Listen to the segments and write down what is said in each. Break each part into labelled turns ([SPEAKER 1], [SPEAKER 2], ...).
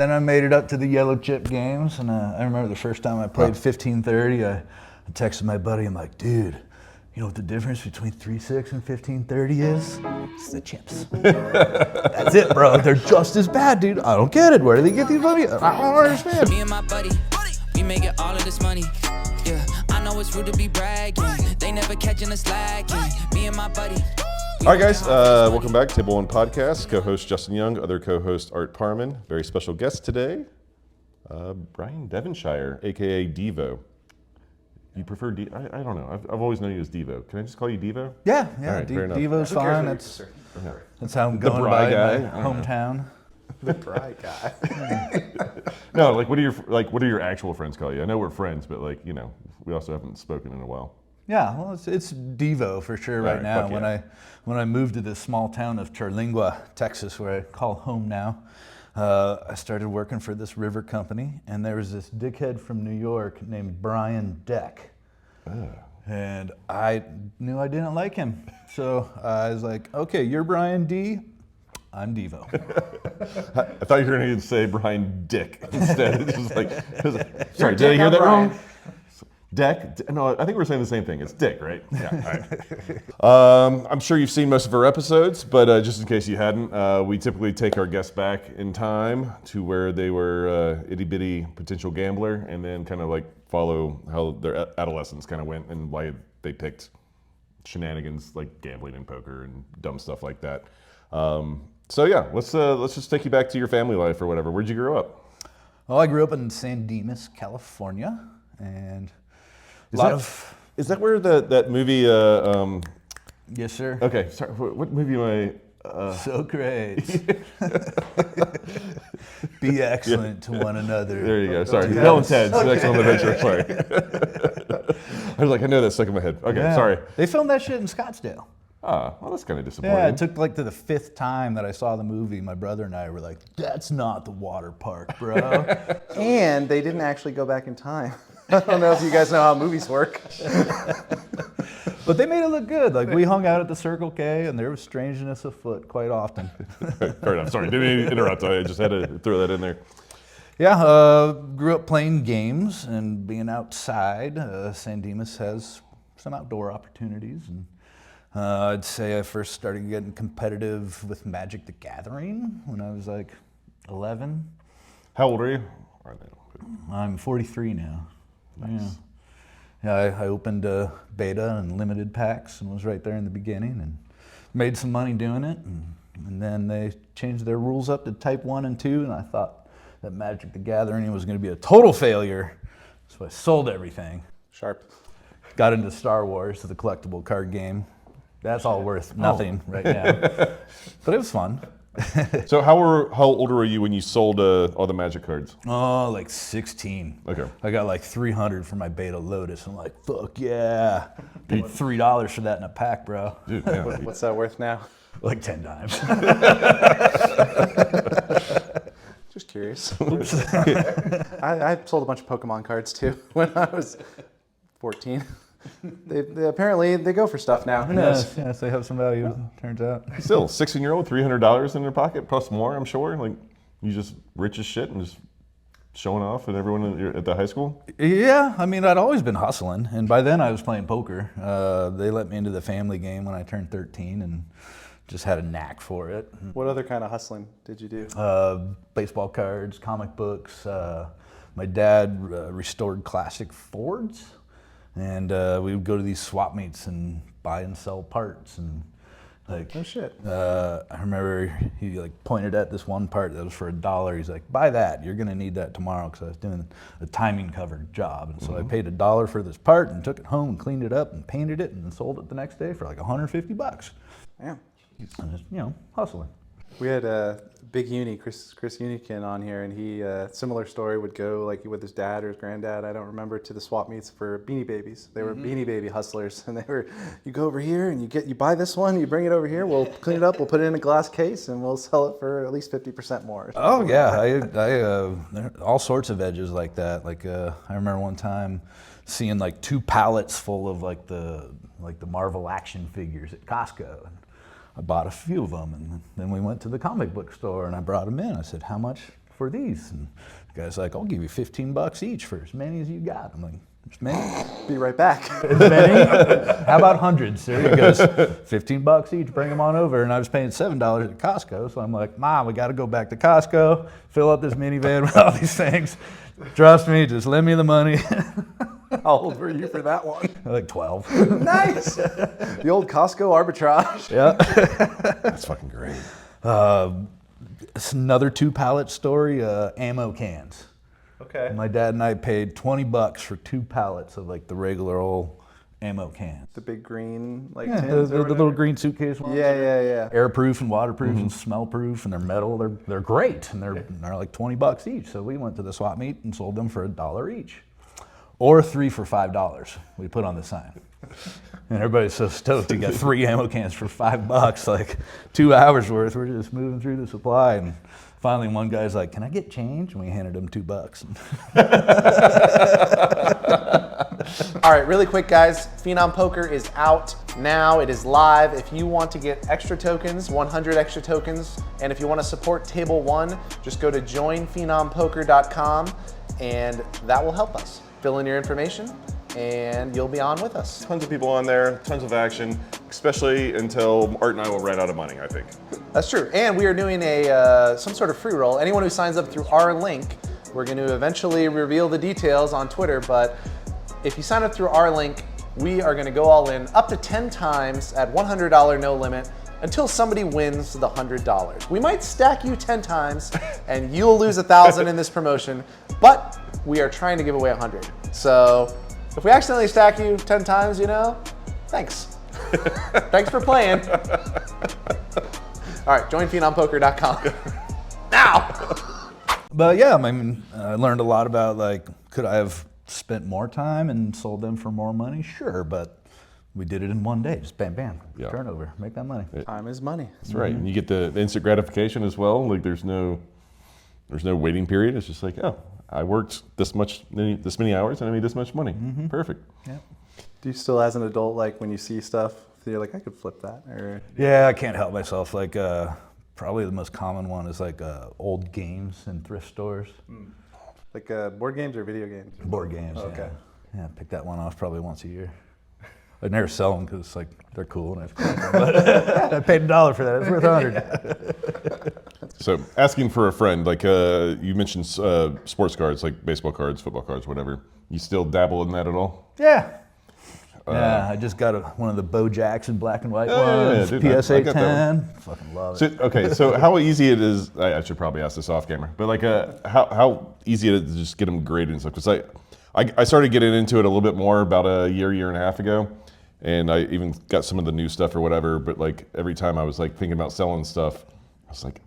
[SPEAKER 1] Then I made it up to the yellow chip games, and I remember the first time I played 1530, I texted my buddy, I'm like, dude, you know what the difference between 3-6 and 1530 is? It's the chips. That's it, bro. They're just as bad, dude. I don't get it. Where do they get these money? I don't understand.
[SPEAKER 2] Me and my buddy, we make it all of this money. Yeah, I know it's rude to be bragging. They never catching us slacking. Me and my buddy.
[SPEAKER 3] All right, guys, welcome back to Table One Podcast. Co-host Justin Young, other co-host Art Parman. Very special guest today, Bryan Devonshire, aka Devo. You prefer Devo? I don't know. I've always known you as Devo. Can I just call you Devo?
[SPEAKER 1] Yeah,
[SPEAKER 3] right,
[SPEAKER 1] Devo's fine. That's how I'm
[SPEAKER 3] The
[SPEAKER 1] going
[SPEAKER 3] Bry
[SPEAKER 1] by
[SPEAKER 3] guy?
[SPEAKER 1] in my hometown.
[SPEAKER 4] The Bry guy.
[SPEAKER 3] No, like what do your actual friends call you? I know we're friends, but we also haven't spoken in a while.
[SPEAKER 1] Yeah, well, it's Devo for sure right now.
[SPEAKER 3] Yeah.
[SPEAKER 1] When I moved to this small town of Terlingua, Texas, where I call home now, I started working for this river company, and there was this dickhead from New York named Bryan Deck. And I knew I didn't like him. So I was like, okay, you're Bryan D, I'm Devo.
[SPEAKER 3] I thought you were going to say Bryan Dick instead. It's just like, sorry, did I hear that wrong? Deck? No, I think we're saying the same thing. It's Dick, right? Yeah, all right. I'm sure you've seen most of our episodes, but just in case you hadn't, we typically take our guests back in time to where they were itty-bitty potential gambler and then kind of like follow how their adolescence kind of went and why they picked shenanigans like gambling and poker and dumb stuff like that. So yeah, let's just take you back to your family life or whatever. Where'd you grow up?
[SPEAKER 1] Well, I grew up in San Dimas, California, and
[SPEAKER 3] Is that where that movie?
[SPEAKER 1] Yes, sir.
[SPEAKER 3] Okay, sorry. What movie am I?
[SPEAKER 1] So great. Be excellent to one another.
[SPEAKER 3] There you go. Sorry, Bill and Ted's Excellent Adventure. Sorry. I was like, I know that stuck in my head. Okay,
[SPEAKER 1] Yeah.
[SPEAKER 3] sorry.
[SPEAKER 1] They filmed that shit in Scottsdale.
[SPEAKER 3] Well, that's kind of disappointing.
[SPEAKER 1] Yeah, it took like to the 5th time that I saw the movie. My brother and I were like, that's not the water park, bro.
[SPEAKER 4] And they didn't actually go back in time. I don't know if you guys know how movies work.
[SPEAKER 1] But they made it look good. Like, we hung out at the Circle K, and there was strangeness afoot quite often.
[SPEAKER 3] Fair enough. Sorry, didn't mean to interrupt. I just had to throw that in there.
[SPEAKER 1] Yeah, grew up playing games and being outside. San Dimas has some outdoor opportunities. And I'd say I first started getting competitive with Magic the Gathering when I was like 11.
[SPEAKER 3] How old are you?
[SPEAKER 1] I'm 43 now.
[SPEAKER 3] Nice.
[SPEAKER 1] Yeah, I opened a beta and limited packs and was right there in the beginning and made some money doing it. And then they changed their rules up to type 1 and 2, and I thought that Magic the Gathering was going to be a total failure. So I sold everything.
[SPEAKER 4] Sharp.
[SPEAKER 1] Got into Star Wars, the collectible card game. That's all worth nothing right now. But it was fun.
[SPEAKER 3] So how old were you when you sold all the Magic cards?
[SPEAKER 1] Oh, like 16.
[SPEAKER 3] Okay.
[SPEAKER 1] I got like 300 for my Beta Lotus. I'm like, fuck yeah. Paid $3 for that in a pack, bro.
[SPEAKER 3] Dude, yeah.
[SPEAKER 4] What's that worth now?
[SPEAKER 1] Like 10 times.
[SPEAKER 4] Just curious. I sold a bunch of Pokemon cards too when I was 14. They apparently go for stuff now. Who knows?
[SPEAKER 1] Yes, they have some value, turns out.
[SPEAKER 3] Still, 16-year-old, $300 in their pocket, plus more, I'm sure. Like, you just rich as shit and just showing off at everyone at the high school?
[SPEAKER 1] Yeah, I mean, I'd always been hustling, and by then I was playing poker. They let me into the family game when I turned 13 and just had a knack for it.
[SPEAKER 4] What other kind of hustling did you do?
[SPEAKER 1] Baseball cards, comic books. My dad restored classic Fords. And we would go to these swap meets and buy and sell parts and like.
[SPEAKER 4] Oh shit!
[SPEAKER 1] I remember he like pointed at this one part that was for $1. He's like, "Buy that. You're gonna need that tomorrow." Because I was doing a timing covered job, and so I paid $1 for this part and took it home and cleaned it up and painted it and then sold it the next day for like $150.
[SPEAKER 4] Damn.
[SPEAKER 1] And just, hustling.
[SPEAKER 4] We had Big Uni, Chris Unikin on here, and he similar story, would go like with his dad or his granddad, I don't remember, to the swap meets for Beanie Babies. They were Beanie Baby hustlers, and you go over here and you buy this one, you bring it over here, we'll clean it up, we'll put it in a glass case, and we'll sell it for at least 50% more.
[SPEAKER 1] Oh yeah, I all sorts of edges like that. Like I remember one time seeing like 2 pallets full of like the Marvel action figures at Costco. And I bought a few of them, and then we went to the comic book store, and I brought them in. I said, "How much for these? And the guy's like, I'll give you $15 each for as many as you got. I'm like, as many?
[SPEAKER 4] Be right back.
[SPEAKER 1] As many? How about hundreds, sir? He goes, $15 each, bring them on over. And I was paying $7 at Costco, so I'm like, Mom, we got to go back to Costco, fill up this minivan with all these things. Trust me, just lend me the money.
[SPEAKER 4] How old were you for that one?
[SPEAKER 1] Like 12.
[SPEAKER 4] Nice. The old Costco arbitrage.
[SPEAKER 1] Yeah.
[SPEAKER 3] That's fucking great.
[SPEAKER 1] It's another 2-pallet story, ammo cans.
[SPEAKER 4] Okay.
[SPEAKER 1] My dad and I paid $20 for 2 pallets of like the regular old ammo cans.
[SPEAKER 4] The big green like
[SPEAKER 1] Yeah,
[SPEAKER 4] tins
[SPEAKER 1] the
[SPEAKER 4] or
[SPEAKER 1] little
[SPEAKER 4] whatever?
[SPEAKER 1] green suitcase ones.
[SPEAKER 4] Yeah.
[SPEAKER 1] Airproof and waterproof and smell-proof, and they're metal. They're great, and they're like $20 each. So we went to the swap meet and sold them for $1 each, or 3 for $5. We put on the sign, and everybody's so stoked to get 3 ammo cans for $5. Like 2 hours worth. We're just moving through the supply, and finally one guy's like, "Can I get change?" And we handed him $2.
[SPEAKER 5] All right, really quick, guys. Phenom Poker is out now. It is live. If you want to get extra tokens, 100 extra tokens, and if you want to support Table 1, just go to joinphenompoker.com, and that will help us. Fill in your information, and you'll be on with us.
[SPEAKER 3] Tons of people on there, tons of action, especially until Art and I will run out of money, I think.
[SPEAKER 5] That's true. And we are doing a some sort of free roll. Anyone who signs up through our link, we're going to eventually reveal the details on Twitter, but if you sign up through our link, we are going to go all in up to 10 times at $100 no limit until somebody wins the $100. We might stack you 10 times and you'll lose 1,000 in this promotion, but we are trying to give away 100. So if we accidentally stack you 10 times, you know, thanks. Thanks for playing. All right, joinphenompoker.com. Now!
[SPEAKER 1] But yeah, I mean, I learned a lot about like, could I have spent more time and sold them for more money? Sure, but we did it in one day. Just bam, bam,
[SPEAKER 3] Yeah.
[SPEAKER 1] turnover, make that money.
[SPEAKER 4] Time is money.
[SPEAKER 3] That's right. And you get the instant gratification as well. Like there's no waiting period. It's just like, oh, I worked this many hours and I made this much money. Perfect.
[SPEAKER 1] Yeah.
[SPEAKER 4] Do you still, as an adult, like when you see stuff, you're like, I could flip that? Or
[SPEAKER 1] Yeah, I can't help myself. Like, probably the most common one is like old games in thrift stores.
[SPEAKER 4] like board games or video games?
[SPEAKER 1] Board games.
[SPEAKER 4] Okay.
[SPEAKER 1] Yeah, pick that one off probably once a year. I never sell them because like they're cool and I've but I paid $1 for that. It's worth 100.
[SPEAKER 3] So asking for a friend, like you mentioned sports cards, like baseball cards, football cards, whatever. You still dabble in that at all?
[SPEAKER 1] Yeah. Yeah, I just got one of the Bo Jackson black and white
[SPEAKER 3] yeah,
[SPEAKER 1] ones,
[SPEAKER 3] dude, I
[SPEAKER 1] PSA
[SPEAKER 3] got that
[SPEAKER 1] 10. Fucking love it.
[SPEAKER 3] So, okay, so how easy it is, I should probably ask this off camera, but like how easy it is to just get them graded and stuff? Because I started getting into it a little bit more about a year and a half ago, and I even got some of the new stuff or whatever, but like every time I was like thinking about selling stuff, I was like,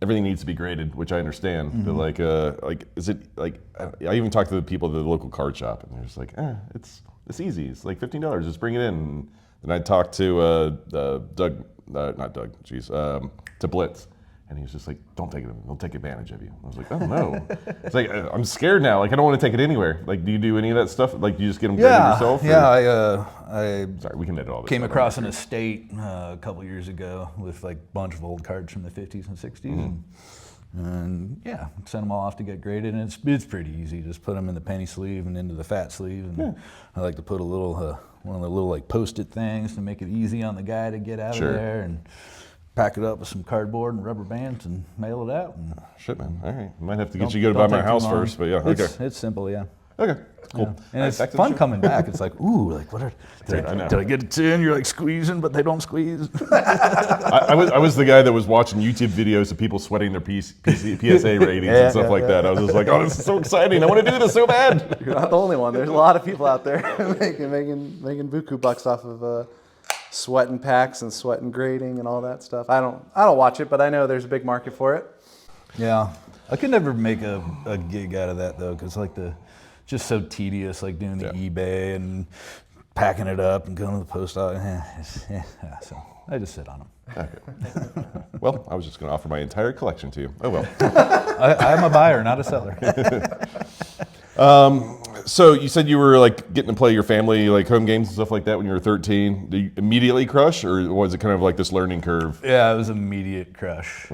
[SPEAKER 3] everything needs to be graded, which I understand, but like is it like, I even talked to the people at the local card shop, and they're just like, it's easy. It's like $15. Just bring it in. And I talked to to Blitz, and he was just like, "Don't take it. They'll take advantage of you." I was like, "Oh no!" It's like I'm scared now. Like I don't want to take it anywhere. Like, do you do any of that stuff? Like, do you just get them graded yourself?
[SPEAKER 1] Yeah. I
[SPEAKER 3] Sorry, we can edit all this.
[SPEAKER 1] came
[SPEAKER 3] stuff
[SPEAKER 1] across
[SPEAKER 3] out.
[SPEAKER 1] an estate a couple years ago with like a bunch of old cards from the 50s and 60s. And yeah, send them all off to get graded, and it's pretty easy. Just put them in the penny sleeve and into the fat sleeve. And I like to put a little one of the little like post-it things to make it easy on the guy to get out
[SPEAKER 3] Sure.
[SPEAKER 1] of there, and pack it up with some cardboard and rubber bands and mail it out. And
[SPEAKER 3] Shit, man. All right, might have to get
[SPEAKER 1] don't-
[SPEAKER 3] you to go to
[SPEAKER 1] don't
[SPEAKER 3] buy my
[SPEAKER 1] take too
[SPEAKER 3] house
[SPEAKER 1] long.
[SPEAKER 3] first, but yeah,
[SPEAKER 1] It's,
[SPEAKER 3] okay,
[SPEAKER 1] it's simple, yeah.
[SPEAKER 3] okay, cool.
[SPEAKER 1] And
[SPEAKER 3] All right,
[SPEAKER 1] it's
[SPEAKER 3] back to the
[SPEAKER 1] fun
[SPEAKER 3] show.
[SPEAKER 1] coming back. It's like, ooh, like what are
[SPEAKER 3] Dude, I know.
[SPEAKER 1] did I get it in? You're like squeezing, but they don't squeeze.
[SPEAKER 3] I was the guy that was watching YouTube videos of people sweating their PSA ratings and stuff like that. I was just like, oh, this is so exciting. I want to do this so bad.
[SPEAKER 4] You're not the only one. There's a lot of people out there making buku bucks off of sweating packs and sweating grading and all that stuff. I don't watch it, but I know there's a big market for it.
[SPEAKER 1] Yeah, I could never make a gig out of that though, because like just so tedious, like doing the eBay and packing it up and going to the post office. So I just sit on them.
[SPEAKER 3] Okay. Well, I was just going to offer my entire collection to you. Oh well.
[SPEAKER 1] I'm a buyer, not a seller.
[SPEAKER 3] So you said you were like getting to play your family like home games and stuff like that when you were 13. Did you immediately crush, or was it kind of like this learning curve?
[SPEAKER 1] Yeah, it was immediate crush.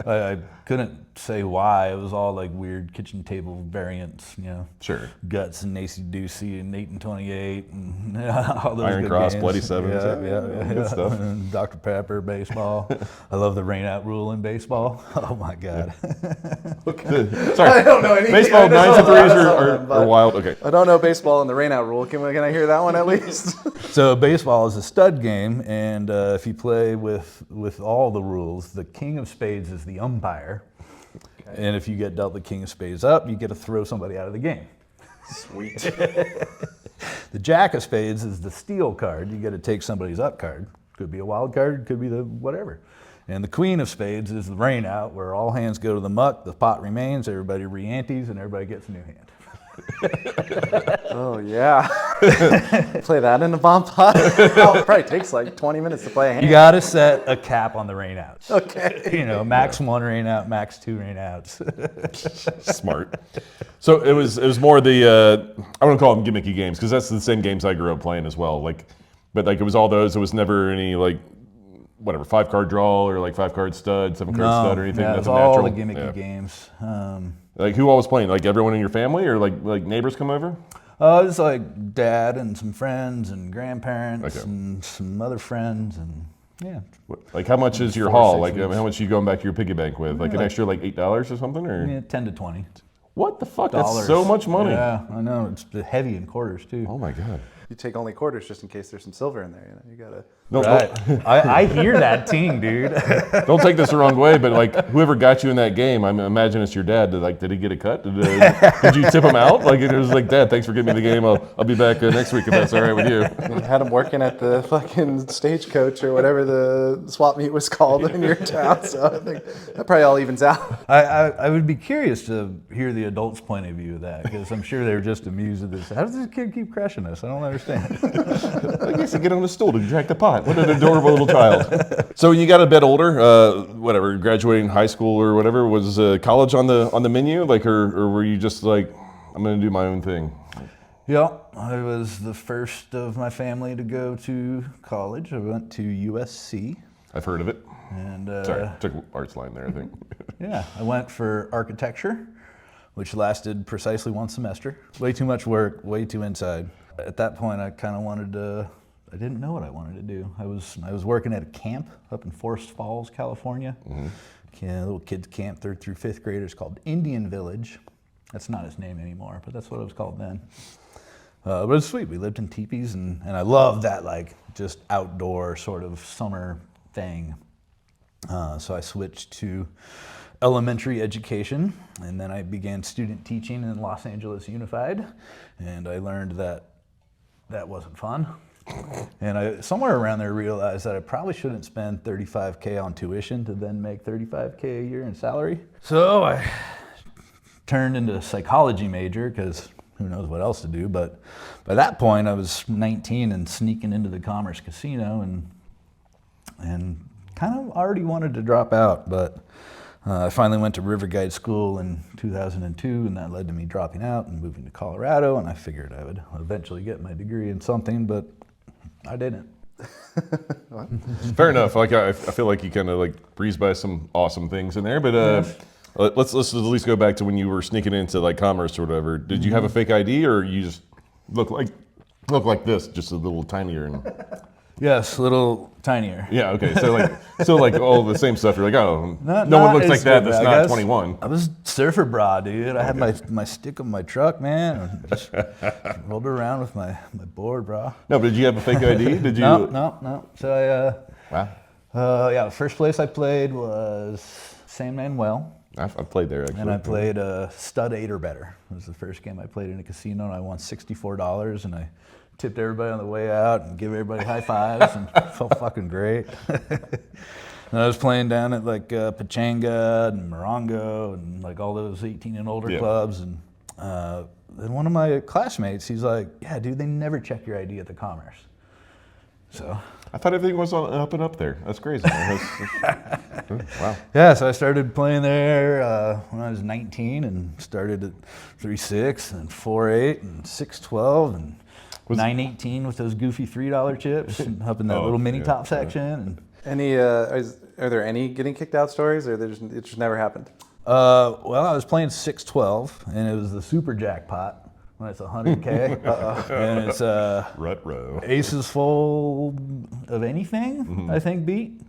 [SPEAKER 1] I couldn't say why. It was all like weird kitchen table variants, you know.
[SPEAKER 3] Sure.
[SPEAKER 1] Guts and Nacy Doocy and 8 and 28 and all those
[SPEAKER 3] Iron
[SPEAKER 1] good
[SPEAKER 3] Cross,
[SPEAKER 1] games.
[SPEAKER 3] Bloody Sevens.
[SPEAKER 1] Yeah.
[SPEAKER 3] Good stuff.
[SPEAKER 1] And Dr. Pepper, baseball. I love the rain out rule in baseball. Oh my God.
[SPEAKER 3] Sorry.
[SPEAKER 5] I don't know anything.
[SPEAKER 3] Baseball
[SPEAKER 5] I just
[SPEAKER 3] 9s and
[SPEAKER 5] know
[SPEAKER 3] 3s
[SPEAKER 5] some of
[SPEAKER 3] are
[SPEAKER 5] them, but
[SPEAKER 3] wild. Okay.
[SPEAKER 5] I don't know baseball and the rainout rule. Can I hear that one at least?
[SPEAKER 1] So baseball is a stud game, and if you play with all the rules, the king of spades is the umpire. And if you get dealt the king of spades up, you get to throw somebody out of the game.
[SPEAKER 5] Sweet.
[SPEAKER 1] The jack of spades is the steal card. You get to take somebody's up card. Could be a wild card, could be the whatever. And the queen of spades is the rain out, where all hands go to the muck, the pot remains, everybody re-antes, and everybody gets a new hand.
[SPEAKER 5] Oh yeah. Play that in the bomb pot. Oh, it probably takes like 20 minutes to play a hand.
[SPEAKER 1] You got to set a cap on the rain outs.
[SPEAKER 5] Okay.
[SPEAKER 1] You know, max 1 rain out, max 2 rain outs.
[SPEAKER 3] Smart. So it was more the I wouldn't call them gimmicky games because that's the same games I grew up playing as well. But it was all those. It was never any whatever 5-card draw or 5-card stud, 7-card stud or anything.
[SPEAKER 1] Yeah,
[SPEAKER 3] That's
[SPEAKER 1] it's all
[SPEAKER 3] natural.
[SPEAKER 1] the gimmicky
[SPEAKER 3] Yeah.
[SPEAKER 1] games.
[SPEAKER 3] Who all was playing? Everyone in your family or neighbors come over?
[SPEAKER 1] It was like dad and some friends and grandparents
[SPEAKER 3] Okay.
[SPEAKER 1] and some other friends and yeah.
[SPEAKER 3] How much is your
[SPEAKER 1] 4
[SPEAKER 3] haul?
[SPEAKER 1] 6 weeks.
[SPEAKER 3] How much are you going back to your piggy bank with? An extra $8 or something? Or
[SPEAKER 1] Yeah, 10 to 20
[SPEAKER 3] what the fuck?
[SPEAKER 1] dollars.
[SPEAKER 3] That's so much money.
[SPEAKER 1] Yeah, I know. It's heavy in quarters too.
[SPEAKER 3] Oh my god.
[SPEAKER 5] You take only quarters just in case there's some silver in there. You gotta.
[SPEAKER 3] No,
[SPEAKER 1] Right. I hear that ting, dude.
[SPEAKER 3] don't take this the wrong way, but whoever got you in that game, I imagine it's your dad. Did he get a cut? Did you tip him out? It was Dad, thanks for giving me the game. I'll be back next week if that's all right with you.
[SPEAKER 5] You had him working at the fucking stagecoach or whatever the swap meet was called in your town. So I think that probably all evens out.
[SPEAKER 1] I would be curious to hear the adults' point of view of that because I'm sure they were just amused at this. How does this kid keep crushing us? I don't understand.
[SPEAKER 3] I guess you get on a stool to drag the pot. What an adorable little child. So when you got a bit older, graduating high school or whatever, was college on the menu? Or were you just I'm going to do my own thing?
[SPEAKER 1] Yeah, I was the first of my family to go to college. I went to USC.
[SPEAKER 3] I've heard of it.
[SPEAKER 1] And
[SPEAKER 3] Sorry, took Art's line there, I think.
[SPEAKER 1] yeah, I went for architecture, which lasted precisely 1 semester. Way too much work, way too inside. At that point, I kind of wanted to, I didn't know what I wanted to do. I was working at a camp up in Forest Falls, California. Mm-hmm. A little kids camp, 3rd through 5th graders, called Indian Village. That's not its name anymore, but that's what it was called then. But it was sweet. We lived in teepees, and I loved that just outdoor sort of summer thing. So I switched to elementary education, and then I began student teaching in Los Angeles Unified, and I learned that wasn't fun. And I somewhere around there realized that I probably shouldn't spend $35K on tuition to then make $35K a year in salary. So I turned into a psychology major because who knows what else to do. But by that point, I was 19 and sneaking into the Commerce Casino and kind of already wanted to drop out. But I finally went to River Guide School in 2002, and that led to me dropping out and moving to Colorado. And I figured I would eventually get my degree in something, but I didn't.
[SPEAKER 3] Fair enough. I feel like you kind of breezed by some awesome things in there, but let's at least go back to when you were sneaking into commerce or whatever. Did you have a fake ID, or you just look like this, just a little tinier? And
[SPEAKER 1] Yes, a little tinier.
[SPEAKER 3] yeah, okay. So all the same stuff. You're no one
[SPEAKER 1] Not
[SPEAKER 3] looks like
[SPEAKER 1] as
[SPEAKER 3] that.
[SPEAKER 1] good,
[SPEAKER 3] That's
[SPEAKER 1] I
[SPEAKER 3] not
[SPEAKER 1] guess.
[SPEAKER 3] 21.
[SPEAKER 1] I was surfer bra, dude. I had my stick on my truck, man. And just rolled around with my board, bra.
[SPEAKER 3] No, but did you have a fake ID? Did you?
[SPEAKER 1] No. So
[SPEAKER 3] Wow.
[SPEAKER 1] the first place I played was San Manuel.
[SPEAKER 3] I've played there actually.
[SPEAKER 1] And I played stud 8 or better. It was the first game I played in a casino, and I won $64, and I tipped everybody on the way out and gave everybody high fives and felt fucking great. And I was playing down at Pachanga and Morongo and all those 18 and older clubs, and then one of my classmates, he's like, yeah, dude, they never check your ID at the Commerce. So
[SPEAKER 3] I thought everything was on up and up there. That's crazy. Wow.
[SPEAKER 1] yeah, so I started playing there when I was 19 and started at 3-6 and 4-8 and 6-12 and 9-18 with those goofy $3 chips and up in that little mini top section. And
[SPEAKER 5] Are there any getting kicked out stories, or it just never happened?
[SPEAKER 1] Well, I was playing 612, and it was the super jackpot. When it's 100K, and it's
[SPEAKER 3] Rut-row.
[SPEAKER 1] aces full of anything, I think, beat.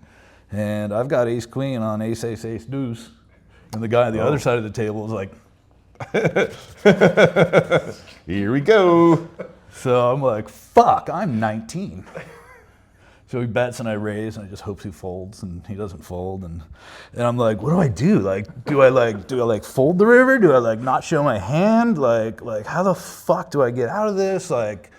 [SPEAKER 1] And I've got ace queen on ace, ace, ace, deuce. And the guy on the other side of the table is like,
[SPEAKER 3] Here we go.
[SPEAKER 1] so I'm like, fuck, I'm 19. So he bets and I raise and I just hope he folds and he doesn't fold and I'm like, what do I do? Like, do I fold the river? Do I like not show my hand? Like how the fuck do I get out of this? Like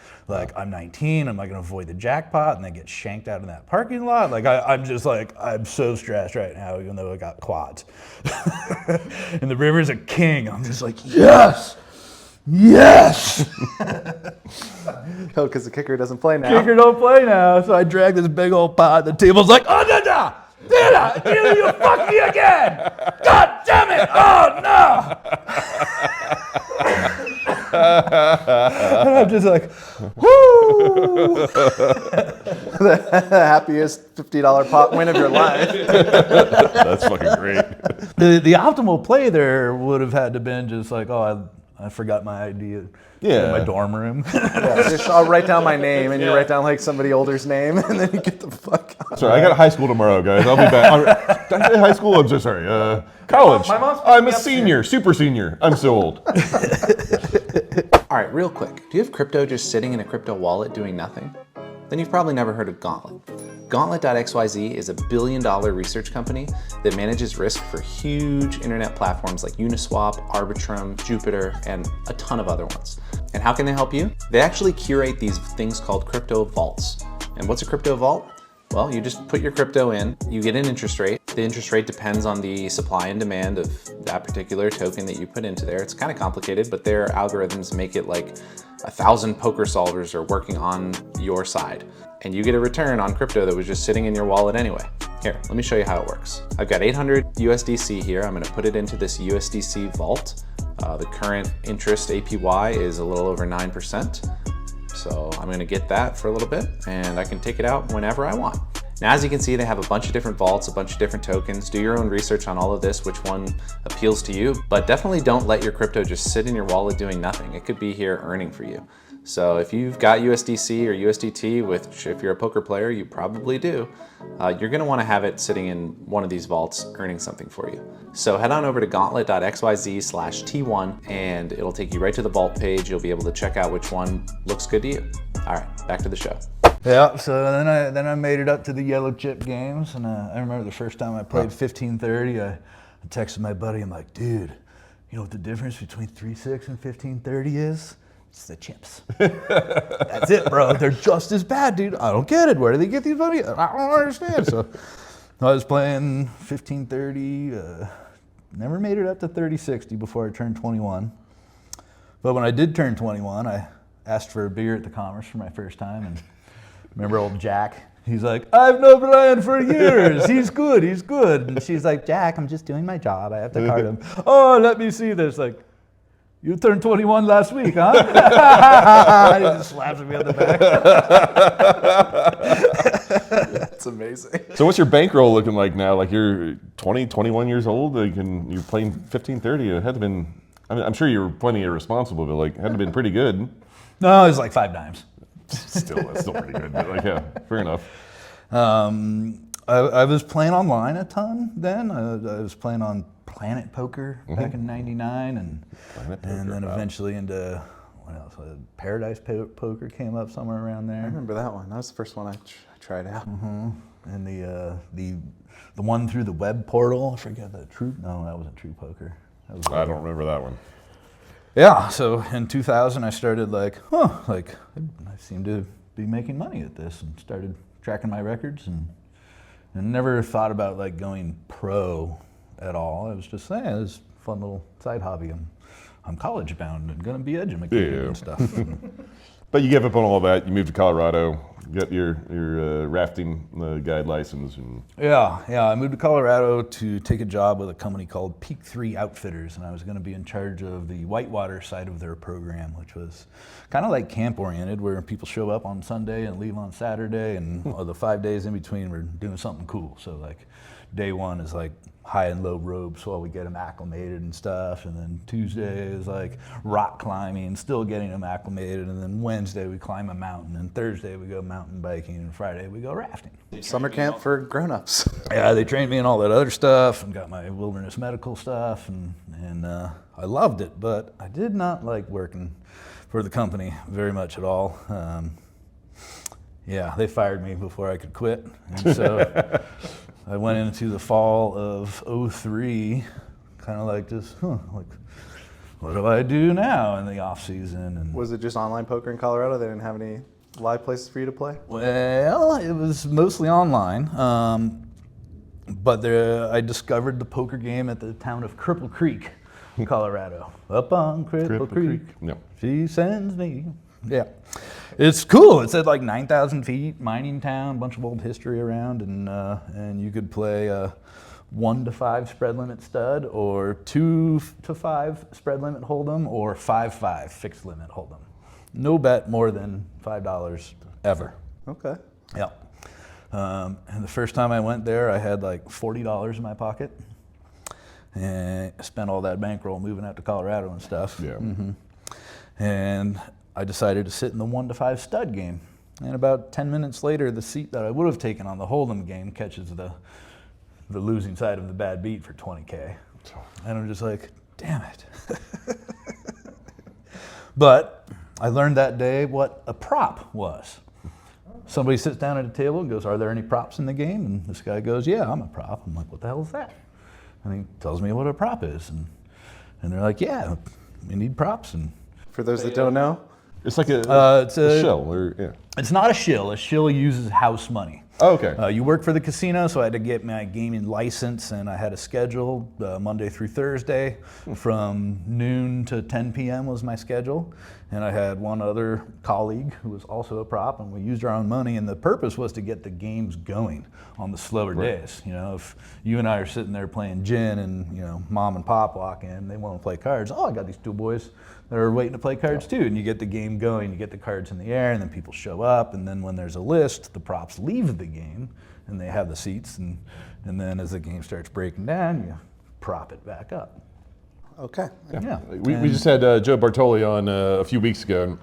[SPEAKER 1] I'm 19, am I gonna avoid the jackpot and then get shanked out in that parking lot? Like I'm just like, I'm so stressed right now, even though I got quads. And the river's a king. I'm just like, yes! Yes!
[SPEAKER 4] Oh, because the kicker doesn't play now.
[SPEAKER 1] Kicker don't play now, so I drag this big old pot. The table's like, oh no no, Dana, you fucked me again! God damn it! Oh no! And I'm just like, whoo!
[SPEAKER 4] The happiest $50 pot win of your life.
[SPEAKER 3] That's fucking great.
[SPEAKER 1] The optimal play there would have had to been just like, oh, I forgot my ID in my dorm room.
[SPEAKER 4] Yeah, just, I'll write down my name, and you write down like somebody older's name, and then you get the fuck out.
[SPEAKER 3] Sorry, I got high school tomorrow, guys. I'll be back. Did I say high school? I'm so sorry. College.
[SPEAKER 5] My mom's
[SPEAKER 3] I'm a senior, super senior. I'm so old.
[SPEAKER 5] All right, real quick. Do you have crypto just sitting in a crypto wallet doing nothing? Then you've probably never heard of Gauntlet. Gauntlet.xyz is a $1 billion research company that manages risk for huge internet platforms like Uniswap, Arbitrum, Jupiter, and a ton of other ones. And how can they help you? They actually curate these things called crypto vaults. And what's a crypto vault? Well, you just put your crypto in, you get an interest rate. The interest rate depends on the supply and demand of that particular token that you put into there. It's kind of complicated, but their algorithms make it like 1,000 poker solvers are working on your side. And you get a return on crypto that was just sitting in your wallet anyway. Here, let me show you how it works. I've got 800 USDC here. I'm gonna put it into this USDC vault. The current interest APY is a little over 9%. So I'm gonna get that for a little bit and I can take it out whenever I want. Now, as you can see, they have a bunch of different vaults, a bunch of different tokens. Do your own research on all of this, which one appeals to you, but definitely don't let your crypto just sit in your wallet doing nothing. It could be here earning for you. So if you've got USDC or USDT, which if you're a poker player, you probably do, you're gonna wanna have it sitting in one of these vaults earning something for you. So head on over to gauntlet.xyz/T1 and it'll take you right to the vault page. You'll be able to check out which one looks good to you. All right, back to the show.
[SPEAKER 1] Yeah, so then I made it up to the yellow chip games, and I remember the first time I played 1530, I texted my buddy, I'm like, dude, you know what the difference between 3-6 and 1530 is? It's the chips. That's it, bro. They're just as bad, dude. I don't get it. Where do they get these money? I don't understand. So I was playing 1530, never made it up to 3060 before I turned 21. But when I did turn 21, I asked for a beer at the Commerce for my first time, and remember old Jack? He's like, I've known Bryan for years. He's good, he's good. And she's like, Jack, I'm just doing my job. I have to card him. Oh, let me see this. Like, you turned 21 last week, huh? And he just slaps me on the back.
[SPEAKER 4] That's amazing.
[SPEAKER 3] So what's your bankroll looking like now? Like you're 20, 21 years old, like, and you're playing 1530. It had to been, I mean, I'm sure you were plenty irresponsible, but like, it had to have been pretty good.
[SPEAKER 1] No, it was like 5 dimes.
[SPEAKER 3] That's still pretty good, but like, yeah, fair enough.
[SPEAKER 1] I was playing online a ton then. I was playing on Planet Poker back in '99, and then eventually into what else? Paradise Poker came up somewhere around there.
[SPEAKER 4] I remember that one. That was the first one I tried out.
[SPEAKER 1] And the one through the web portal. I forget that True. No, that wasn't True Poker. That was
[SPEAKER 3] I don't remember that one.
[SPEAKER 1] Yeah, so in 2000 I started like, I seem to be making money at this, and started tracking my records, and never thought about like going pro at all. I was just saying, it's a fun little side hobby. I'm college bound and gonna be educated and stuff.
[SPEAKER 3] But you gave up on all that. You moved to Colorado. You got your rafting guide license. And
[SPEAKER 1] Yeah. I moved to Colorado to take a job with a company called Peak 3 Outfitters, and I was going to be in charge of the whitewater side of their program, which was kind of like camp oriented, where people show up on Sunday and leave on Saturday, and the 5 days in between we're doing something cool. So like day one is like high and low ropes while we get them acclimated and stuff. And then Tuesday is like rock climbing, still getting them acclimated. And then Wednesday we climb a mountain. And Thursday we go mountain biking. And Friday we go rafting.
[SPEAKER 4] Summer camp for grown-ups.
[SPEAKER 1] Yeah, they trained me in all that other stuff and got my wilderness medical stuff. And I loved it, but I did not like working for the company very much at all. Yeah, they fired me before I could quit. And so I went into the fall of '03, kind of like this, like, what do I do now in the off season? And
[SPEAKER 4] Was it just online poker in Colorado? They didn't have any live places for you to play?
[SPEAKER 1] well, it was mostly online, but I discovered the poker game at the town of Cripple Creek, Colorado. Up on Cripple Creek,
[SPEAKER 3] No.
[SPEAKER 1] she sends me. Yeah, it's cool. It's at like 9,000 feet, mining town, bunch of old history around, and you could play 1 to 5 spread limit stud, or 2 to 5 spread limit hold'em, or 5-5 fixed limit hold'em. No bet more than $5 ever.
[SPEAKER 4] Okay.
[SPEAKER 1] Yeah. And the first time I went there, I had like $40 in my pocket, and I spent all that bankroll moving out to Colorado and stuff.
[SPEAKER 3] Yeah.
[SPEAKER 1] And I decided to sit in the 1 to 5 stud game. And about 10 minutes later, the seat that I would have taken on the hold'em game catches the losing side of the bad beat for $20K. And I'm just like, damn it. But I learned that day what a prop was. Somebody sits down at a table and goes, are there any props in the game? And this guy goes, yeah, I'm a prop. I'm like, what the hell is that? And he tells me what a prop is. And they're like, yeah, we need props. And
[SPEAKER 4] For those that don't know,
[SPEAKER 3] It's like a
[SPEAKER 1] it's a
[SPEAKER 3] shell, or yeah.
[SPEAKER 1] It's not a shill. A shill uses house money.
[SPEAKER 3] Oh, okay.
[SPEAKER 1] You work for the casino, so I had to get my gaming license, and I had a schedule Monday through Thursday from noon to 10 p.m. was my schedule. And I had one other colleague who was also a prop, and we used our own money, and the purpose was to get the games going on the slower days. You know, if you and I are sitting there playing gin and, you know, mom and pop walk in, they want to play cards. Oh, I got these 2 boys that are waiting to play cards too. And you get the game going, you get the cards in the air, and then people show up, and then when there's a list, the props leave the game, and they have the seats, and then as the game starts breaking down, you prop it back up.
[SPEAKER 4] okay.
[SPEAKER 1] Yeah.
[SPEAKER 3] We just had Joe Bartoli on a few weeks ago, and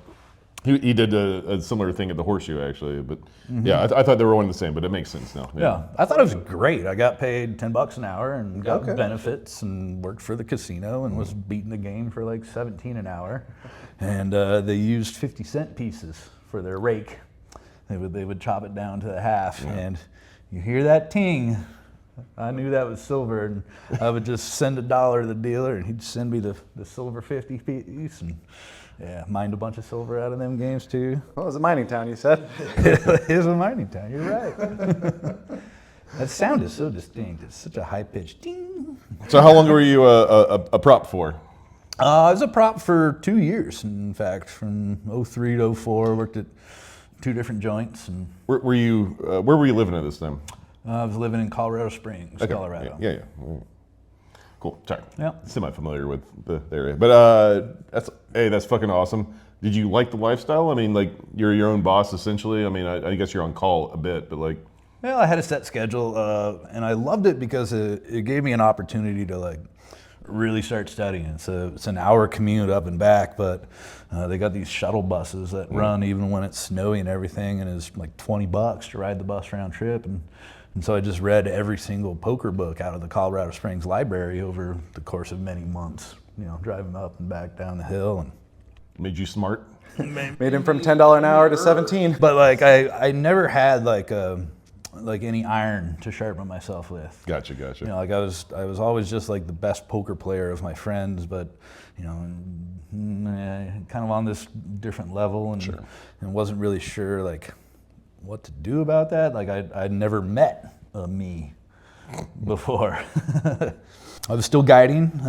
[SPEAKER 3] he did a similar thing at the Horseshoe, actually. But yeah, I thought they were one and the same, but it makes sense now.
[SPEAKER 1] Yeah, I thought it was great. I got paid $10 an hour and got
[SPEAKER 4] Okay.
[SPEAKER 1] benefits and worked for the casino and was beating the game for like $17 an hour. And they used 50-cent pieces for their rake. They would chop it down to the half, and you hear that ting. I knew that was silver, and I would just send $1 to the dealer, and he'd send me the silver 50 piece, and yeah, mined a bunch of silver out of them games too.
[SPEAKER 4] Well, it was a mining town, you said.
[SPEAKER 1] It is a mining town, you're right. That sound is so distinct. It's such a high-pitched ding.
[SPEAKER 3] So how long were you a prop for?
[SPEAKER 1] I was a prop for 2 years, in fact, from '03 to '04. Worked at 2 different joints, and
[SPEAKER 3] Where were you living at this time?
[SPEAKER 1] I was living in Colorado Springs,
[SPEAKER 3] Okay.
[SPEAKER 1] Colorado.
[SPEAKER 3] Yeah. Cool. Sorry.
[SPEAKER 1] Yeah.
[SPEAKER 3] Semi-familiar with the area, but that's fucking awesome. Did you like the lifestyle? I mean, like, you're your own boss essentially. I mean, I guess you're on call a bit, but like,
[SPEAKER 1] Well, I had a set schedule, and I loved it because it gave me an opportunity to like really start studying. It's an hour commute up and back, but they got these shuttle buses that run even when it's snowy and everything, and it's like $20 to ride the bus round trip. And so I just read every single poker book out of the Colorado Springs library over the course of many months, you know, driving up and back down the hill. And
[SPEAKER 3] made you smart.
[SPEAKER 4] Made him from $10 an hour to 17.
[SPEAKER 1] but like I never had like any iron to sharpen myself with.
[SPEAKER 3] Gotcha.
[SPEAKER 1] You know, like I was always just like the best poker player of my friends, but you know, kind of on this different level, and wasn't really sure like what to do about that. Like I'd never met a me before. I was still guiding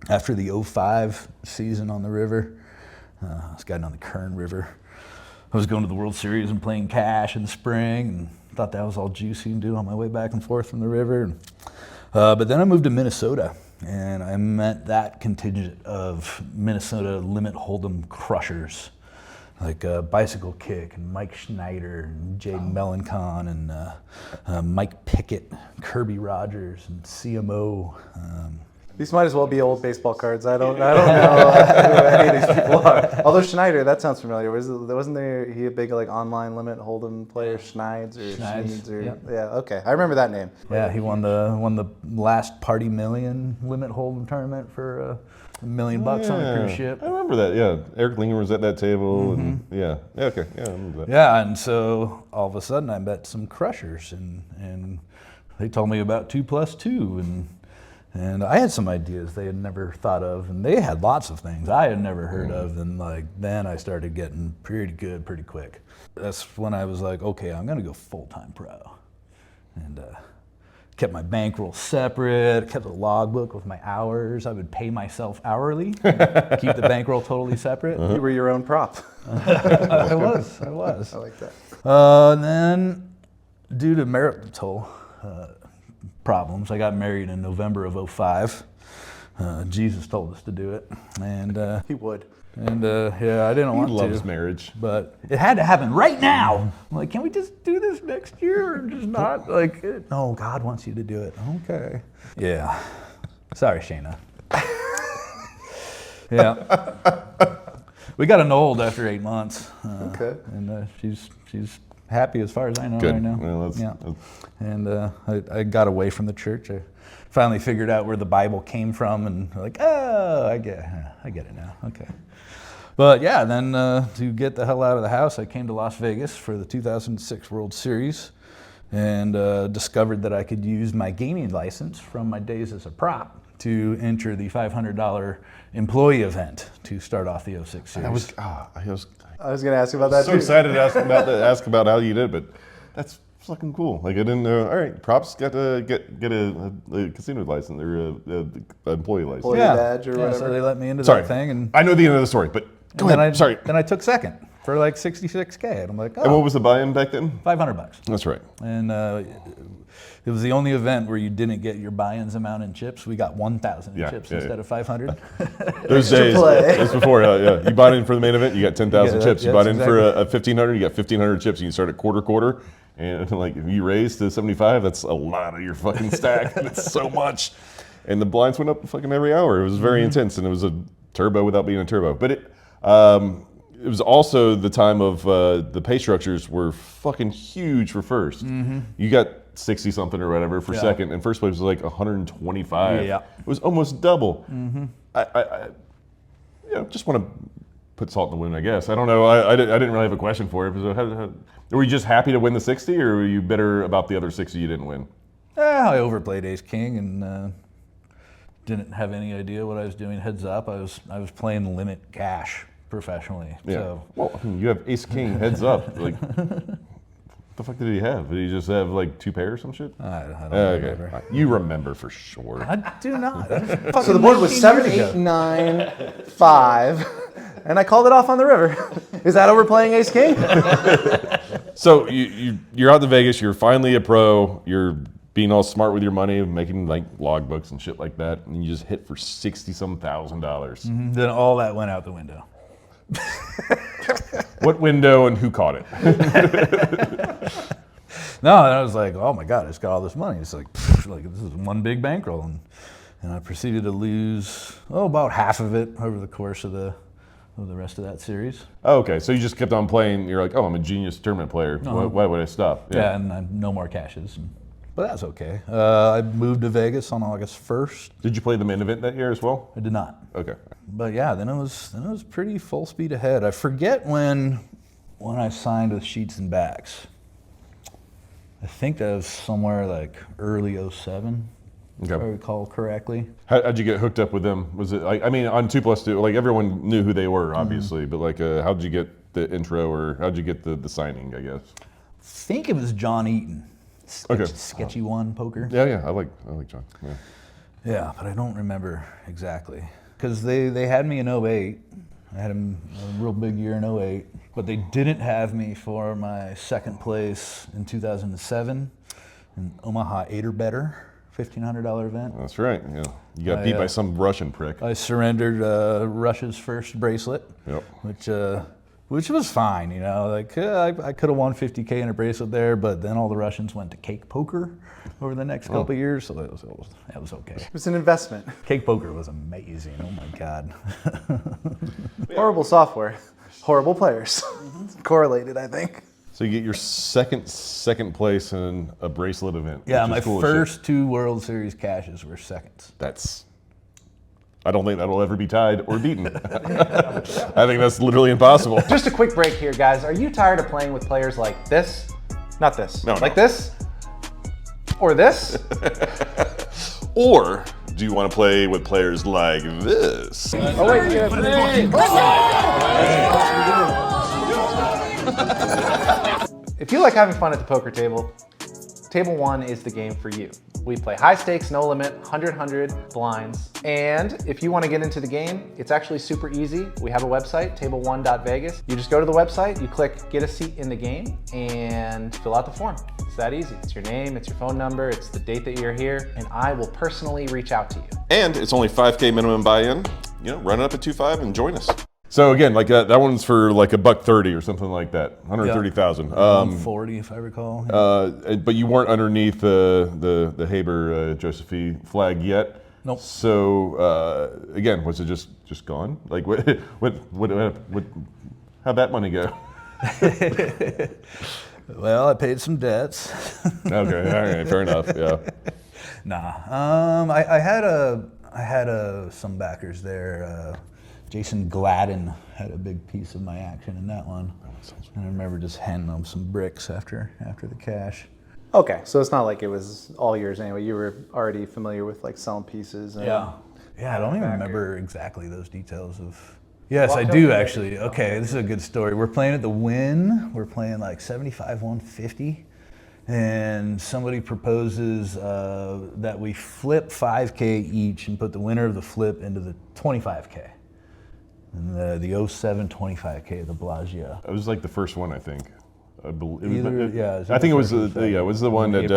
[SPEAKER 1] after the '05 season on the river. I was guiding on the Kern River. I was going to the World Series and playing cash in the spring, and thought that was all juicy and do on my way back and forth from the river. But then I moved to Minnesota, and I met that contingent of Minnesota limit hold'em crushers. like Bicycle Kick and Mike Schneider and Jay Melancon and Mike Pickett, Kirby Rogers and CMO.
[SPEAKER 4] These might as well be old baseball cards. I don't know who any of these people are. Although Schneider, that sounds familiar. Wasn't there he a big like online limit hold'em player, Schneids or Schneeds or
[SPEAKER 1] yep.
[SPEAKER 4] yeah? Okay, I remember that name.
[SPEAKER 1] Yeah, he won the last Party Million limit hold'em tournament for $1 million on a cruise ship.
[SPEAKER 3] I remember that. Yeah, Eric Linger was at that table, and yeah, okay, yeah, I remember that.
[SPEAKER 1] Yeah, and so all of a sudden I met some crushers, and they told me about 2+2, and I had some ideas they had never thought of, and they had lots of things I had never heard of, and like then I started getting pretty good pretty quick. That's when I was like, okay, I'm gonna go full-time pro, and kept my bankroll separate, kept a logbook with my hours. I would pay myself hourly, keep the bankroll totally separate.
[SPEAKER 4] You were your own prop.
[SPEAKER 1] I was.
[SPEAKER 4] I like that.
[SPEAKER 1] And then, due to marital problems, I got married in November of 2005. Jesus told us to do it, and
[SPEAKER 4] He would.
[SPEAKER 1] yeah, I didn't
[SPEAKER 3] He
[SPEAKER 1] want
[SPEAKER 3] loves
[SPEAKER 1] to,
[SPEAKER 3] marriage.
[SPEAKER 1] but it had to happen right now. I'm like, can we just do this next year, or just not? Like, no, God wants you to do it. Okay. Yeah. Sorry, Shayna. Yeah. We got annulled after 8 months.
[SPEAKER 4] Okay.
[SPEAKER 1] And she's happy as far as I know
[SPEAKER 3] Good.
[SPEAKER 1] right now.
[SPEAKER 3] Well,
[SPEAKER 1] yeah. And I got away from the church. I finally figured out where the Bible came from, and like, oh, I get it now. Okay. But yeah, then to get the hell out of the house, I came to Las Vegas for the 2006 World Series, and discovered that I could use my gaming license from my days as a prop to enter the $500 employee event to start off the 06 series.
[SPEAKER 3] I was
[SPEAKER 4] I was going to ask you about that
[SPEAKER 3] so
[SPEAKER 4] too.
[SPEAKER 3] excited to ask about how you did, but that's fucking cool. Like I didn't know. All right, props got to get a casino license or a employee license.
[SPEAKER 4] Employee badge or
[SPEAKER 1] yeah,
[SPEAKER 4] whatever.
[SPEAKER 1] so they let me into
[SPEAKER 3] Sorry,
[SPEAKER 1] that thing, and
[SPEAKER 3] I know the end of the story, but go
[SPEAKER 1] then
[SPEAKER 3] ahead. Sorry.
[SPEAKER 1] Then I took second for like $66K, and I'm like,
[SPEAKER 3] And
[SPEAKER 1] oh,
[SPEAKER 3] what was the buy-in back then?
[SPEAKER 1] $500.
[SPEAKER 3] That's right.
[SPEAKER 1] And it was the only event where you didn't get your buy-ins amount in chips. We got 1,000 in
[SPEAKER 3] Yeah,
[SPEAKER 1] chips
[SPEAKER 3] yeah,
[SPEAKER 1] instead
[SPEAKER 3] yeah.
[SPEAKER 1] of 500.
[SPEAKER 3] Those days,
[SPEAKER 4] play.
[SPEAKER 3] that's before. Yeah, you bought in for the main event, you got 10,000
[SPEAKER 1] Yeah,
[SPEAKER 3] chips. You
[SPEAKER 1] yes,
[SPEAKER 3] bought in for
[SPEAKER 1] exactly.
[SPEAKER 3] a 1,500, you got 1,500 chips. And you start at quarter, and like if you raise to 75, that's a lot of your fucking stack. That's so much. And the blinds went up fucking every hour. It was very intense, and it was a turbo without being a turbo. But it was also the time of the pay structures were fucking huge for first. You got 60 something or whatever for
[SPEAKER 1] Yeah.
[SPEAKER 3] second, and first place was like 125.
[SPEAKER 1] Yeah.
[SPEAKER 3] It was almost double. I just want to put salt in the wound, I guess. I don't know. I didn't really have a question for it. Were you just happy to win the 60, or were you bitter about the other 60 you didn't win?
[SPEAKER 1] I overplayed Ace King and didn't have any idea what I was doing. Heads up, I was playing limit cash professionally.
[SPEAKER 3] Yeah.
[SPEAKER 1] So
[SPEAKER 3] Well, I mean, you have Ace King heads up. Like, what the fuck did he have? Did he just have like 2 pairs or some shit?
[SPEAKER 1] I don't
[SPEAKER 3] Okay.
[SPEAKER 1] remember.
[SPEAKER 3] You remember for sure.
[SPEAKER 1] I do not.
[SPEAKER 4] So the board was 7, 8, 9, 5, and I called it off on the river. Is that overplaying Ace King?
[SPEAKER 3] So you're out to Vegas. You're finally a pro. You're being all smart with your money, making like logbooks and shit like that, and you just hit for $60-some thousand.
[SPEAKER 1] Then all that went out the window.
[SPEAKER 3] What window and who caught it?
[SPEAKER 1] No, and I was like, oh my God, I just got all this money. It's like this is one big bankroll. And I proceeded to lose, about half of it over the course of the rest of that series.
[SPEAKER 3] Oh, okay, so you just kept on playing. You're like, oh, I'm a genius tournament player. Why would I stop?
[SPEAKER 1] Yeah, and no more cashes. But that's okay. I moved to Vegas on August 1st.
[SPEAKER 3] Did you play the main event that year as well?
[SPEAKER 1] I did not.
[SPEAKER 3] Okay.
[SPEAKER 1] But yeah, then it was pretty full speed ahead. I forget when I signed with Sheets and Backs. I think that was somewhere like early 07, if I
[SPEAKER 3] Okay.
[SPEAKER 1] recall correctly.
[SPEAKER 3] How'd you get hooked up with them? Was it like, I mean, on 2+2, like everyone knew who they were, obviously, but like, how'd you get the intro, or how'd you get the signing, I guess?
[SPEAKER 1] I think it was John Eaton.
[SPEAKER 3] Okay.
[SPEAKER 1] Sketchy One Poker.
[SPEAKER 3] Yeah, I like John. Yeah.
[SPEAKER 1] Yeah, but I don't remember exactly. Because they had me in 08. I had a real big year in 08. But they didn't have me for my second place in 2007 in Omaha 8 or better, $1,500 event.
[SPEAKER 3] That's right. Yeah, you got beat by some Russian prick.
[SPEAKER 1] I surrendered Russia's first bracelet,
[SPEAKER 3] Yep.
[SPEAKER 1] which which was fine, you know. Like I could have won $50K in a bracelet there, but then all the Russians went to cake poker over the next couple of years, so that was okay.
[SPEAKER 5] It was an investment.
[SPEAKER 1] Cake poker was amazing. Oh my God.
[SPEAKER 5] Horrible software, horrible players. Correlated, I think.
[SPEAKER 3] So you get your second place in a bracelet event.
[SPEAKER 1] Yeah,
[SPEAKER 3] which
[SPEAKER 1] my
[SPEAKER 3] is cool as shit.
[SPEAKER 1] first 2 World Series cashes were seconds.
[SPEAKER 3] I don't think that'll ever be tied or beaten. I think that's literally impossible.
[SPEAKER 5] Just a quick break here, guys. Are you tired of playing with players like this? Not this.
[SPEAKER 3] No,
[SPEAKER 5] like this? Or this?
[SPEAKER 3] Or do you want to play with players like this?
[SPEAKER 5] Oh, wait. If you like having fun at the poker table, Table 1 is the game for you. We play high stakes, no limit, 100 blinds. And if you want to get into the game, it's actually super easy. We have a website, table1.vegas. You just go to the website, you click get a seat in the game, and fill out the form. It's that easy. It's your name, it's your phone number, it's the date that you're here, and I will personally reach out to you.
[SPEAKER 3] And it's only $5K minimum buy-in. You know, run it up at 2.5 and join us. So again, like that one's for like $130 or something like that, 130,000.
[SPEAKER 1] 140 if I recall.
[SPEAKER 3] But you weren't underneath the Haber Josephine flag yet.
[SPEAKER 1] Nope.
[SPEAKER 3] So again, was it just gone? Like what how'd that money go?
[SPEAKER 1] Well, I paid some debts.
[SPEAKER 3] Okay, all right, fair enough. Yeah.
[SPEAKER 1] Nah. I had some backers there. Jason Gladden had a big piece of my action in that one. And I remember just handing them some bricks after the cash.
[SPEAKER 5] Okay, so it's not like it was all yours anyway. You were already familiar with like selling pieces. And
[SPEAKER 1] Yeah, I don't even remember exactly those details of. Yes, I do actually. Okay, this is a good story. We're playing at the Wynn. We're playing like 75, 150. And somebody proposes that we flip 5K each and put the winner of the flip into the 25K. And the 07 25K of the Bellagio.
[SPEAKER 3] It was like the first one, I think. I
[SPEAKER 1] think
[SPEAKER 3] it was the one that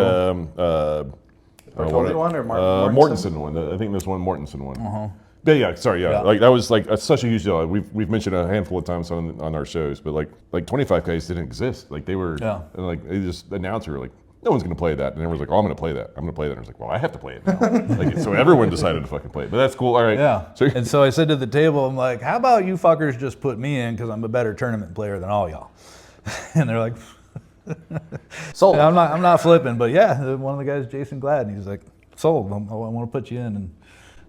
[SPEAKER 5] Bartoli one or
[SPEAKER 3] Mortensen one. I think this one Mortensen one. Yeah. Like that was like such a huge deal. We've mentioned a handful of times on our shows, but like 25Ks didn't exist. Like they were like they just announced we were like, no one's going to play that. And everyone's like, oh, I'm going to play that. I'm going to play that. And I was like, well, I have to play it now. Like, so everyone decided to fucking play it. But that's cool. All right.
[SPEAKER 1] Yeah. And so I said to the table, I'm like, how about you fuckers just put me in because I'm a better tournament player than all y'all. And they're like,
[SPEAKER 5] sold.
[SPEAKER 1] I'm not flipping. But yeah, one of the guys, Jason Gladden, he's like, sold. I want to put you in.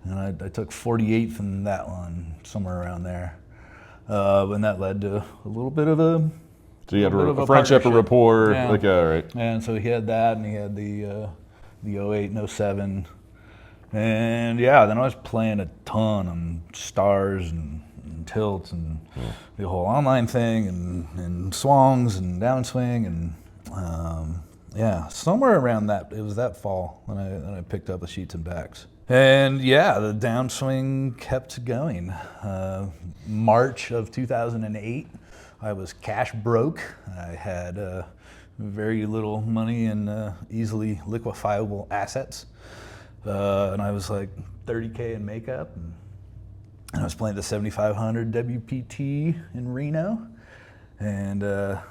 [SPEAKER 1] And I took 48th in that one, somewhere around there. And that led to a little bit of a...
[SPEAKER 3] So you had a friendship, a rapport,
[SPEAKER 1] yeah.
[SPEAKER 3] like, all right.
[SPEAKER 1] And so he had that, and he had the 08 and 07. And yeah, then I was playing a ton on stars and tilts and the whole online thing and swongs and downswing. And yeah, somewhere around that, it was that fall when I picked up the sheets and backs. And yeah, the downswing kept going. March of 2008. I was cash broke. I had very little money in easily liquefiable assets. And I was like 30K in makeup. And I was playing the 7500 WPT in Reno. And the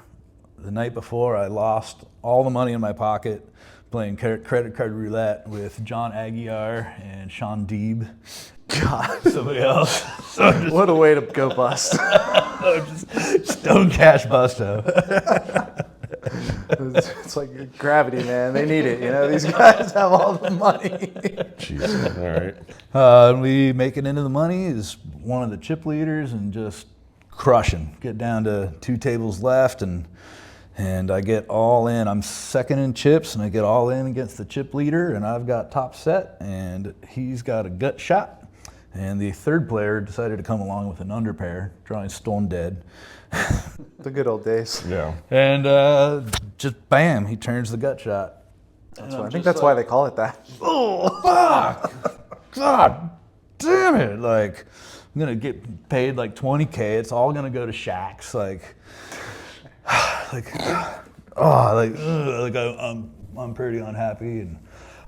[SPEAKER 1] night before, I lost all the money in my pocket playing credit card roulette with John Aguiar and Sean Deeb. God, somebody else. So
[SPEAKER 5] what a way to go bust.
[SPEAKER 1] just don't cash busto.
[SPEAKER 5] It's like gravity, man. They need it. You know, these guys have all the money.
[SPEAKER 3] Jeez. All right.
[SPEAKER 1] We make it into the money as one of the chip leaders and just crushing. Get down to 2 tables left and I get all in. I'm second in chips and I get all in against the chip leader and I've got top set and he's got a gut shot. And the third player decided to come along with an underpair, drawing stone dead.
[SPEAKER 5] The good old days.
[SPEAKER 3] Yeah.
[SPEAKER 1] And just bam, he turns the gut shot.
[SPEAKER 5] I think that's why they call it that.
[SPEAKER 1] Oh, fuck! God damn it! Like, I'm gonna get paid like 20K. It's all gonna go to SHAX. I'm pretty unhappy. And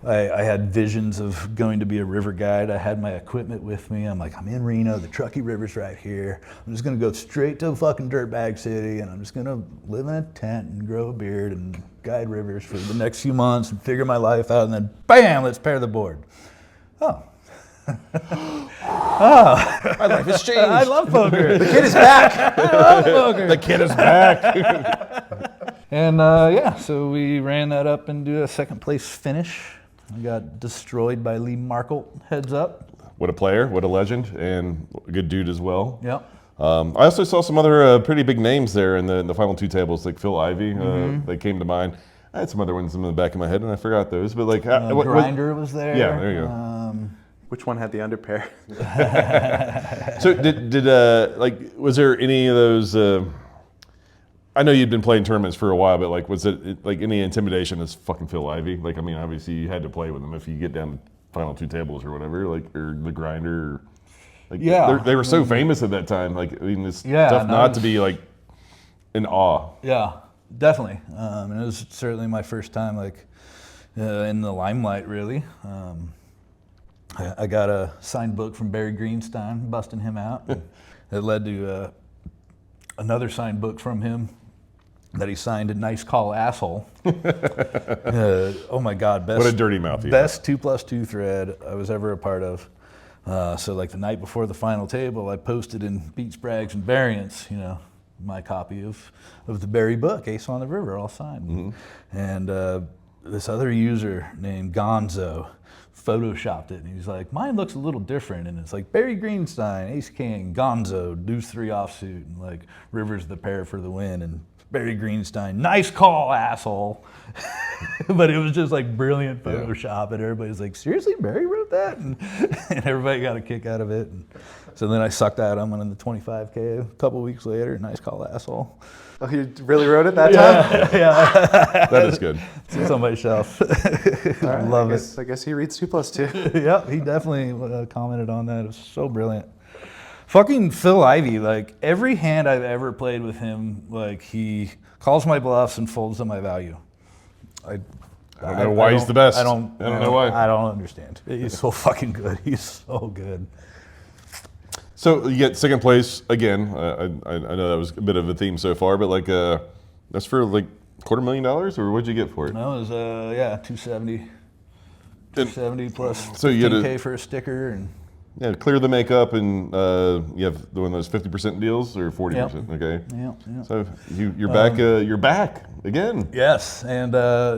[SPEAKER 1] I had visions of going to be a river guide. I had my equipment with me. I'm like, I'm in Reno, the Truckee River's right here. I'm just gonna go straight to fucking Dirtbag City, and I'm just gonna live in a tent and grow a beard and guide rivers for the next few months and figure my life out, and then bam, let's pair the board. Oh.
[SPEAKER 5] My life has changed.
[SPEAKER 1] I love poker.
[SPEAKER 5] The kid is back.
[SPEAKER 1] I love poker.
[SPEAKER 3] The kid is back.
[SPEAKER 1] And so we ran that up into a second place finish. I got destroyed by Lee Markle, heads up.
[SPEAKER 3] What a player, what a legend, and a good dude as well.
[SPEAKER 1] Yep.
[SPEAKER 3] I also saw some other pretty big names there in the final two tables, like Phil Ivey. They came to mind. I had some other ones in the back of my head, and I forgot those. But like,
[SPEAKER 1] Grinder was there.
[SPEAKER 3] Yeah, there you go.
[SPEAKER 4] Which one had the underpair?
[SPEAKER 3] So did was there any of those? I know you'd been playing tournaments for a while, but like, was it like any intimidation as fucking Phil Ivey? Like, I mean, obviously you had to play with him if you get down to final two tables or whatever, like, or the Grinder. Or, like,
[SPEAKER 1] Yeah.
[SPEAKER 3] they were so famous at that time. Like, I mean, it's tough not to be like in awe.
[SPEAKER 1] Yeah, definitely. And it was certainly my first time like in the limelight, really. I got a signed book from Barry Greenstein, busting him out. It led to another signed book from him that he signed a nice call asshole. Oh my God,
[SPEAKER 3] What a dirty mouth.
[SPEAKER 1] Best 2+2 thread I was ever a part of. So like the night before the final table, I posted in Beats, Brags, and Variants, my copy of the Barry book, Ace on the River, all signed. And this other user named Gonzo photoshopped it, and he's like, mine looks a little different, and it's like Barry Greenstein, Ace King, Gonzo, Deuce 3 offsuit, and like Rivers the pair for the win, and Barry Greenstein, nice call, asshole. But it was just like brilliant Photoshop, and everybody's like, seriously, Barry wrote that? And everybody got a kick out of it. And so then I sucked at him, and in the 25K a couple weeks later, nice call, asshole.
[SPEAKER 4] Oh, you really wrote it that time?
[SPEAKER 1] Yeah.
[SPEAKER 3] That is good.
[SPEAKER 1] It's on my shelf.
[SPEAKER 4] Right,
[SPEAKER 1] Love
[SPEAKER 4] I guess he reads 2+2.
[SPEAKER 1] Yep, he definitely commented on that. It was so brilliant. Fucking Phil Ivey, like every hand I've ever played with him, like he calls my bluffs and folds to my value. I
[SPEAKER 3] don't know why he's the best.
[SPEAKER 1] I don't
[SPEAKER 3] know why.
[SPEAKER 1] I don't understand. He's so fucking good. He's so good.
[SPEAKER 3] So you get second place again. I know that was a bit of a theme so far, but like that's for like $250,000, or what'd you get for it?
[SPEAKER 1] No, it was 270. 270 plus
[SPEAKER 3] So you had
[SPEAKER 1] 15K for a sticker and
[SPEAKER 3] yeah, clear the makeup, and you have one of those 50% deals or 40%.
[SPEAKER 1] Yep.
[SPEAKER 3] Okay.
[SPEAKER 1] yeah.
[SPEAKER 3] So you're back. You're back again.
[SPEAKER 1] Yes, and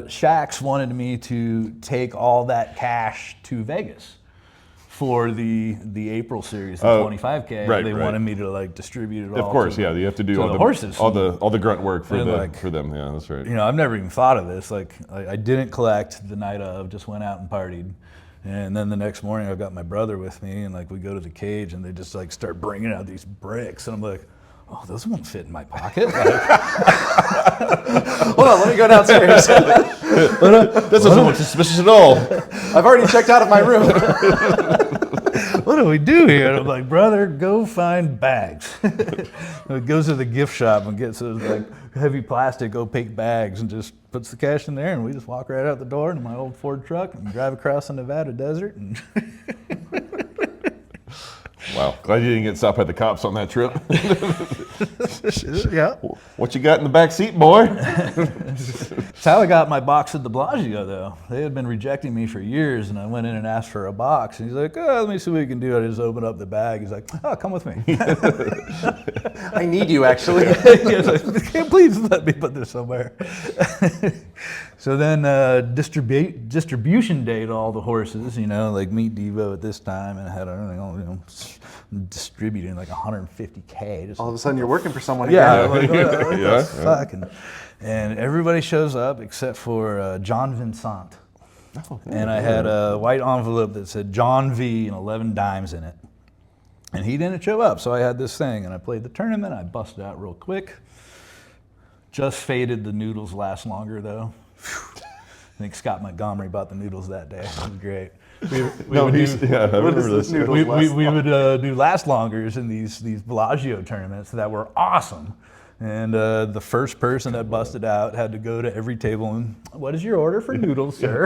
[SPEAKER 1] SHAX wanted me to take all that cash to Vegas for the April series, the 25K.
[SPEAKER 3] right,
[SPEAKER 1] They
[SPEAKER 3] right.
[SPEAKER 1] wanted me to like distribute it all.
[SPEAKER 3] Of course,
[SPEAKER 1] to,
[SPEAKER 3] yeah. You have to do
[SPEAKER 1] to
[SPEAKER 3] all
[SPEAKER 1] the horses.
[SPEAKER 3] all the grunt work for
[SPEAKER 1] And,
[SPEAKER 3] for them. Yeah, that's right.
[SPEAKER 1] I've never even thought of this. Like I didn't collect the night of, just went out and partied. And then the next morning I've got my brother with me, and like we go to the cage, and they just like start bringing out these bricks, and I'm like, oh, those won't fit in my pocket. Like,
[SPEAKER 5] Hold on, let me go downstairs.
[SPEAKER 3] That doesn't look suspicious at all.
[SPEAKER 5] I've already checked out of my room.
[SPEAKER 1] what do we do here? And I'm like, brother, go find bags. It goes to the gift shop and gets those like heavy plastic opaque bags and just puts the cash in there, and we just walk right out the door in my old Ford truck and drive across the Nevada desert. And
[SPEAKER 3] Wow, glad you didn't get stopped by the cops on that trip.
[SPEAKER 1] yeah.
[SPEAKER 3] What you got in the back seat, boy?
[SPEAKER 1] That's how I got my box at the Bellagio, though. They had been rejecting me for years, and I went in and asked for a box. And he's like, oh, let me see what we can do. I just opened up the bag. He's like, oh, come with me.
[SPEAKER 5] I need you, actually.
[SPEAKER 1] He's like, please let me put this somewhere. So then distribution day to all the horses, like Meet Devo at this time, and I had, distributing like 150K. Just
[SPEAKER 5] All of a sudden, you're working for someone
[SPEAKER 1] yeah,
[SPEAKER 5] again.
[SPEAKER 1] like, what
[SPEAKER 3] Yeah,
[SPEAKER 1] the fuck? And everybody shows up except for John Vincent. And I had a white envelope that said John V and 11 dimes in it. And he didn't show up, so I had this thing, and I played the tournament. I busted out real quick. Just faded. The noodles last longer, though. I think Scott Montgomery bought the noodles that day. It was great. We would do last longers in these Bellagio tournaments that were awesome. And the first person that busted out had to go to every table and, what is your order for noodles, sir?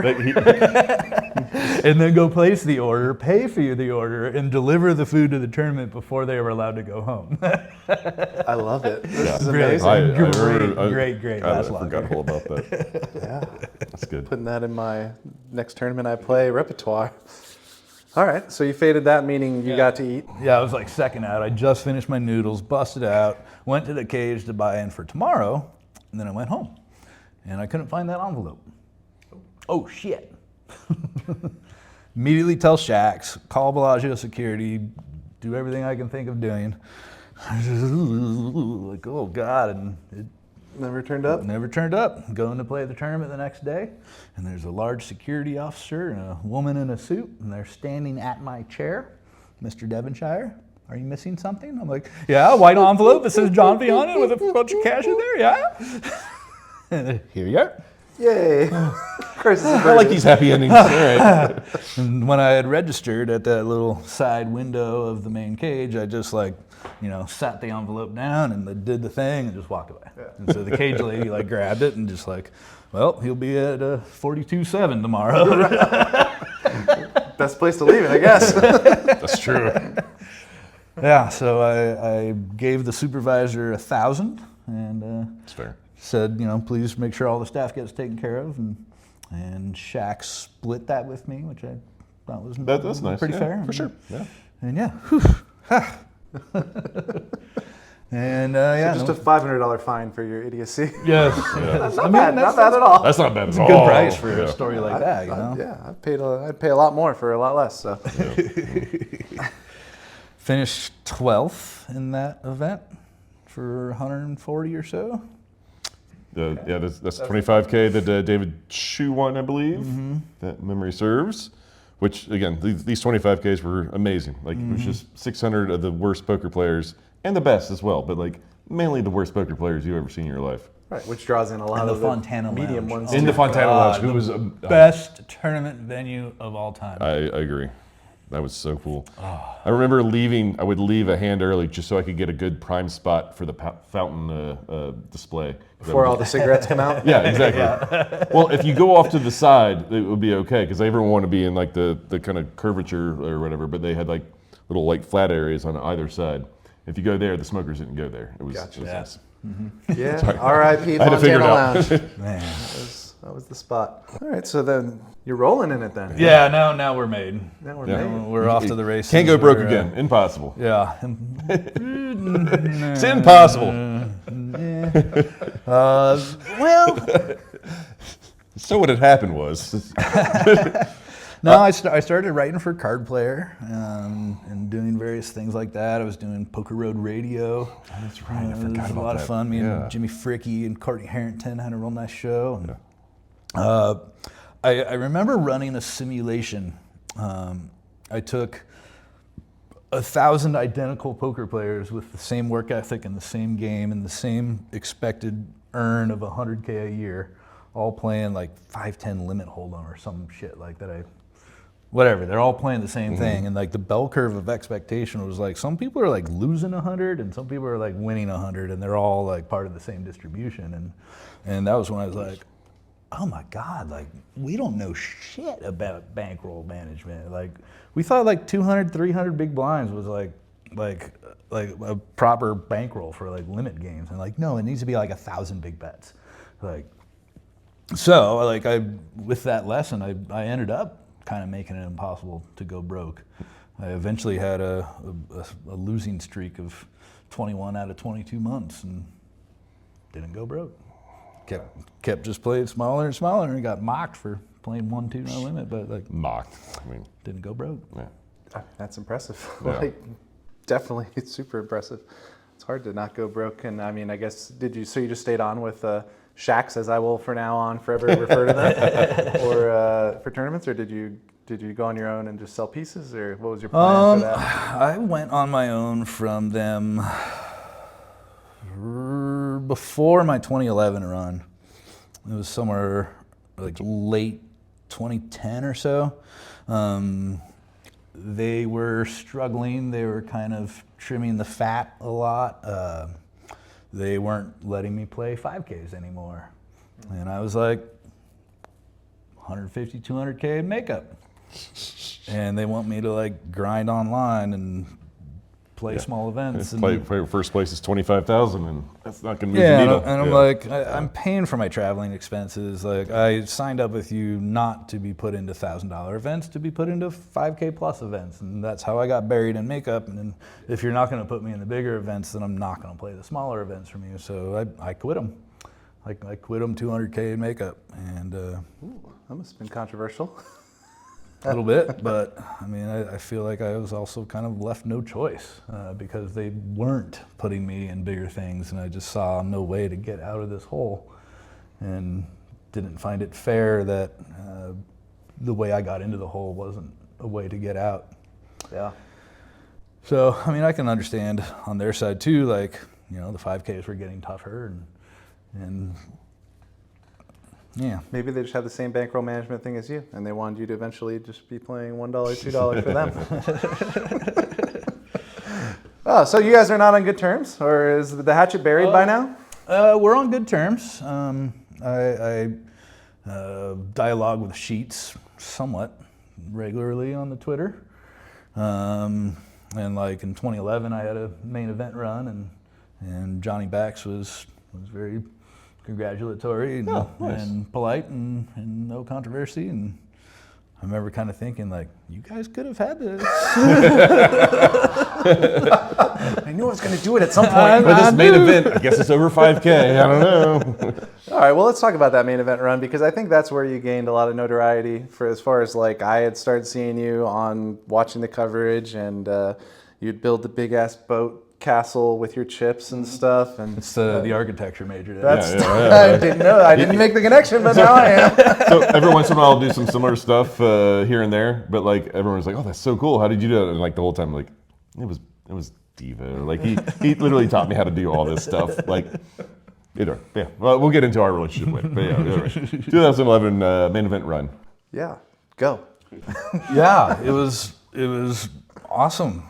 [SPEAKER 1] And then go place the order, pay for the order, and deliver the food to the tournament before they were allowed to go home.
[SPEAKER 4] I love it. This is
[SPEAKER 1] Great.
[SPEAKER 4] amazing.
[SPEAKER 1] Great.
[SPEAKER 3] I
[SPEAKER 1] Last
[SPEAKER 3] forgot all about that.
[SPEAKER 4] Yeah.
[SPEAKER 3] That's good.
[SPEAKER 4] Putting that in my next tournament I play repertoire. All right, so you faded that, meaning you got to eat.
[SPEAKER 1] Yeah, I was like second out. I just finished my noodles, busted out, went to the cage to buy in for tomorrow, and then I went home. And I couldn't find that envelope. Oh, shit. Immediately tell SHAX, call Bellagio security, do everything I can think of doing. Like, oh, God. And it
[SPEAKER 4] Never turned up?
[SPEAKER 1] never turned up. Going to play the tournament the next day, and there's a large security officer and a woman in a suit, and they're standing at my chair. Mr. Devonshire, are you missing something? I'm like, yeah, white envelope that says John V on it with a bunch of cash in there, yeah. Here you are.
[SPEAKER 4] Yay. Chris is
[SPEAKER 3] I like these happy endings. All right.
[SPEAKER 1] And when I had registered at that little side window of the main cage, I just sat the envelope down and did the thing and just walked away. Yeah. And so the cage lady grabbed it and just well, he'll be at 42.7 tomorrow.
[SPEAKER 4] Best place to leave it, I guess.
[SPEAKER 3] That's true.
[SPEAKER 1] Yeah, so I gave the supervisor 1,000 and
[SPEAKER 3] That's fair.
[SPEAKER 1] said, please make sure all the staff gets taken care of, and SHAX split that with me, which I thought was
[SPEAKER 3] That's nice.
[SPEAKER 1] pretty
[SPEAKER 3] Yeah,
[SPEAKER 1] fair.
[SPEAKER 3] for sure. Yeah.
[SPEAKER 1] And yeah, and
[SPEAKER 4] Just a $500 fine for your idiocy.
[SPEAKER 1] yes,
[SPEAKER 4] Not bad at all.
[SPEAKER 3] That's not bad at
[SPEAKER 1] It's
[SPEAKER 3] all.
[SPEAKER 1] a good price for
[SPEAKER 3] Yeah.
[SPEAKER 1] a story like that,
[SPEAKER 4] Yeah, I'd pay a lot more for a lot less. So
[SPEAKER 1] Finished 12th in that event for 140 or so.
[SPEAKER 3] That's 25K that David Chu won, I believe. That memory serves. Which again, these 25Ks were amazing. It was just 600 of the worst poker players and the best as well, but mainly the worst poker players you've ever seen in your life.
[SPEAKER 4] right, which draws in a lot
[SPEAKER 1] And the
[SPEAKER 4] of
[SPEAKER 1] Fontana
[SPEAKER 4] medium
[SPEAKER 1] Lounge.
[SPEAKER 4] ones.
[SPEAKER 3] In the Fontana Lounge, who was
[SPEAKER 1] Best tournament venue of all time.
[SPEAKER 3] I agree. That was so cool. I remember I would leave a hand early just so I could get a good prime spot for the fountain display.
[SPEAKER 4] Before all the cigarettes come out.
[SPEAKER 3] Yeah, exactly. Well, if you go off to the side, it would be okay because everyone wanted to be in the kind of curvature or whatever, but they had little flat areas on either side. If you go there, the smokers didn't go there. It was,
[SPEAKER 4] Gotcha.
[SPEAKER 3] it was nice.
[SPEAKER 4] Yeah, R.I.P.
[SPEAKER 3] I had to figure
[SPEAKER 4] Fontana
[SPEAKER 3] it out.
[SPEAKER 4] Lounge.
[SPEAKER 1] Man.
[SPEAKER 4] That was the spot. All right, so then you're rolling in it then.
[SPEAKER 1] Yeah, now we're made.
[SPEAKER 4] Now we're
[SPEAKER 3] Yeah.
[SPEAKER 4] made.
[SPEAKER 1] We're off to the races.
[SPEAKER 3] Can't go broke
[SPEAKER 1] We're,
[SPEAKER 3] again. Impossible.
[SPEAKER 1] Yeah.
[SPEAKER 3] It's impossible.
[SPEAKER 1] Well,
[SPEAKER 3] So what had happened was,
[SPEAKER 1] no, I started writing for Card Player and doing various things like that. I was doing Poker Road Radio.
[SPEAKER 3] that's right. I
[SPEAKER 1] It
[SPEAKER 3] forgot
[SPEAKER 1] was
[SPEAKER 3] about
[SPEAKER 1] a lot
[SPEAKER 3] that.
[SPEAKER 1] of fun. Me
[SPEAKER 3] Yeah.
[SPEAKER 1] and Jimmy Fricky and Courtney Harrington had a real nice show. And, I remember running a simulation. I took 1,000 identical poker players with the same work ethic and the same game and the same expected earn of 100K a year, all playing 5-10 limit hold'em or some shit like that. Whatever, they're all playing the same thing, and the bell curve of expectation was some people are losing 100 and some people are winning 100, and they're all part of the same distribution, and that was when I was like, oh my God, we don't know shit about bankroll management. We thought 200, 300 big blinds was like a proper bankroll for limit games, and no, it needs to be 1,000 big bets. So with that lesson, I ended up kind of making it impossible to go broke. I eventually had a losing streak of 21 out of 22 months and didn't go broke. Kept just playing smaller and smaller and got mocked for playing 1-2 no limit, but
[SPEAKER 3] mocked. I mean,
[SPEAKER 1] didn't go broke.
[SPEAKER 3] yeah.
[SPEAKER 4] That's impressive.
[SPEAKER 3] Yeah.
[SPEAKER 4] Definitely, it's super impressive. It's hard to not go broke. And I mean, I guess, so you just stayed on with SHAX, as I will for now on forever refer to them, or for tournaments, or did you go on your own and just sell pieces, or what was your plan for that?
[SPEAKER 1] I went on my own from them before my 2011 run. It was somewhere late 2010 or so. They were struggling. They were kind of trimming the fat a lot. they weren't letting me play 5Ks anymore. And I was like, 150, 200K in makeup. And they want me to like grind online and play small events.
[SPEAKER 3] Play first place is 25,000, and that's not going to move
[SPEAKER 1] Yeah,
[SPEAKER 3] the needle.
[SPEAKER 1] and I'm like, I'm paying for my traveling expenses. Like, I signed up with you not to be put into $1,000 events, to be put into 5K plus events, and that's how I got buried in makeup. And then if you're not going to put me in the bigger events, then I'm not going to play the smaller events from you. So I quit them. I quit them 200K in makeup, and
[SPEAKER 5] Ooh, that must have been controversial.
[SPEAKER 1] a little bit, but I mean, I feel like I was also kind of left no choice because they weren't putting me in bigger things, and I just saw no way to get out of this hole, and didn't find it fair that the way I got into the hole wasn't a way to get out.
[SPEAKER 5] Yeah.
[SPEAKER 1] So, I mean, I can understand on their side too, like, you know, the 5Ks were getting tougher, and yeah.
[SPEAKER 5] Maybe they just had the same bankroll management thing as you, and they wanted you to eventually just be playing $1, $2 for them. Oh, so you guys are not on good terms, or is the hatchet buried by now?
[SPEAKER 1] We're on good terms. I dialogue with Sheets somewhat regularly on the Twitter. And like in 2011, I had a main event run, and Johnny Bax was very congratulatory and, and polite and no controversy. And I remember kind of thinking, like, you guys could have had this.
[SPEAKER 5] I knew I was going to do it at some point.
[SPEAKER 3] But this main event, I guess it's over 5K. I don't know.
[SPEAKER 5] All right, well, let's talk about that main event run, because I think that's where you gained a lot of notoriety for as far as like I had started seeing you on watching the coverage, and you'd build the big ass boat castle with your chips and stuff. And
[SPEAKER 1] It's the architecture major.
[SPEAKER 5] that's
[SPEAKER 3] Yeah.
[SPEAKER 5] I didn't know. I didn't make the connection, but now I am.
[SPEAKER 3] So every once in a while I'll do some similar stuff here and there, but like everyone's like, "Oh, that's so cool. How did you do it?" And like the whole time, like it was Devo. Like he literally taught me how to do all this stuff. Like, yeah. Well, we'll get into our relationship later. But yeah, right. 2011 main event run.
[SPEAKER 5] Yeah, go.
[SPEAKER 1] Yeah, it was awesome.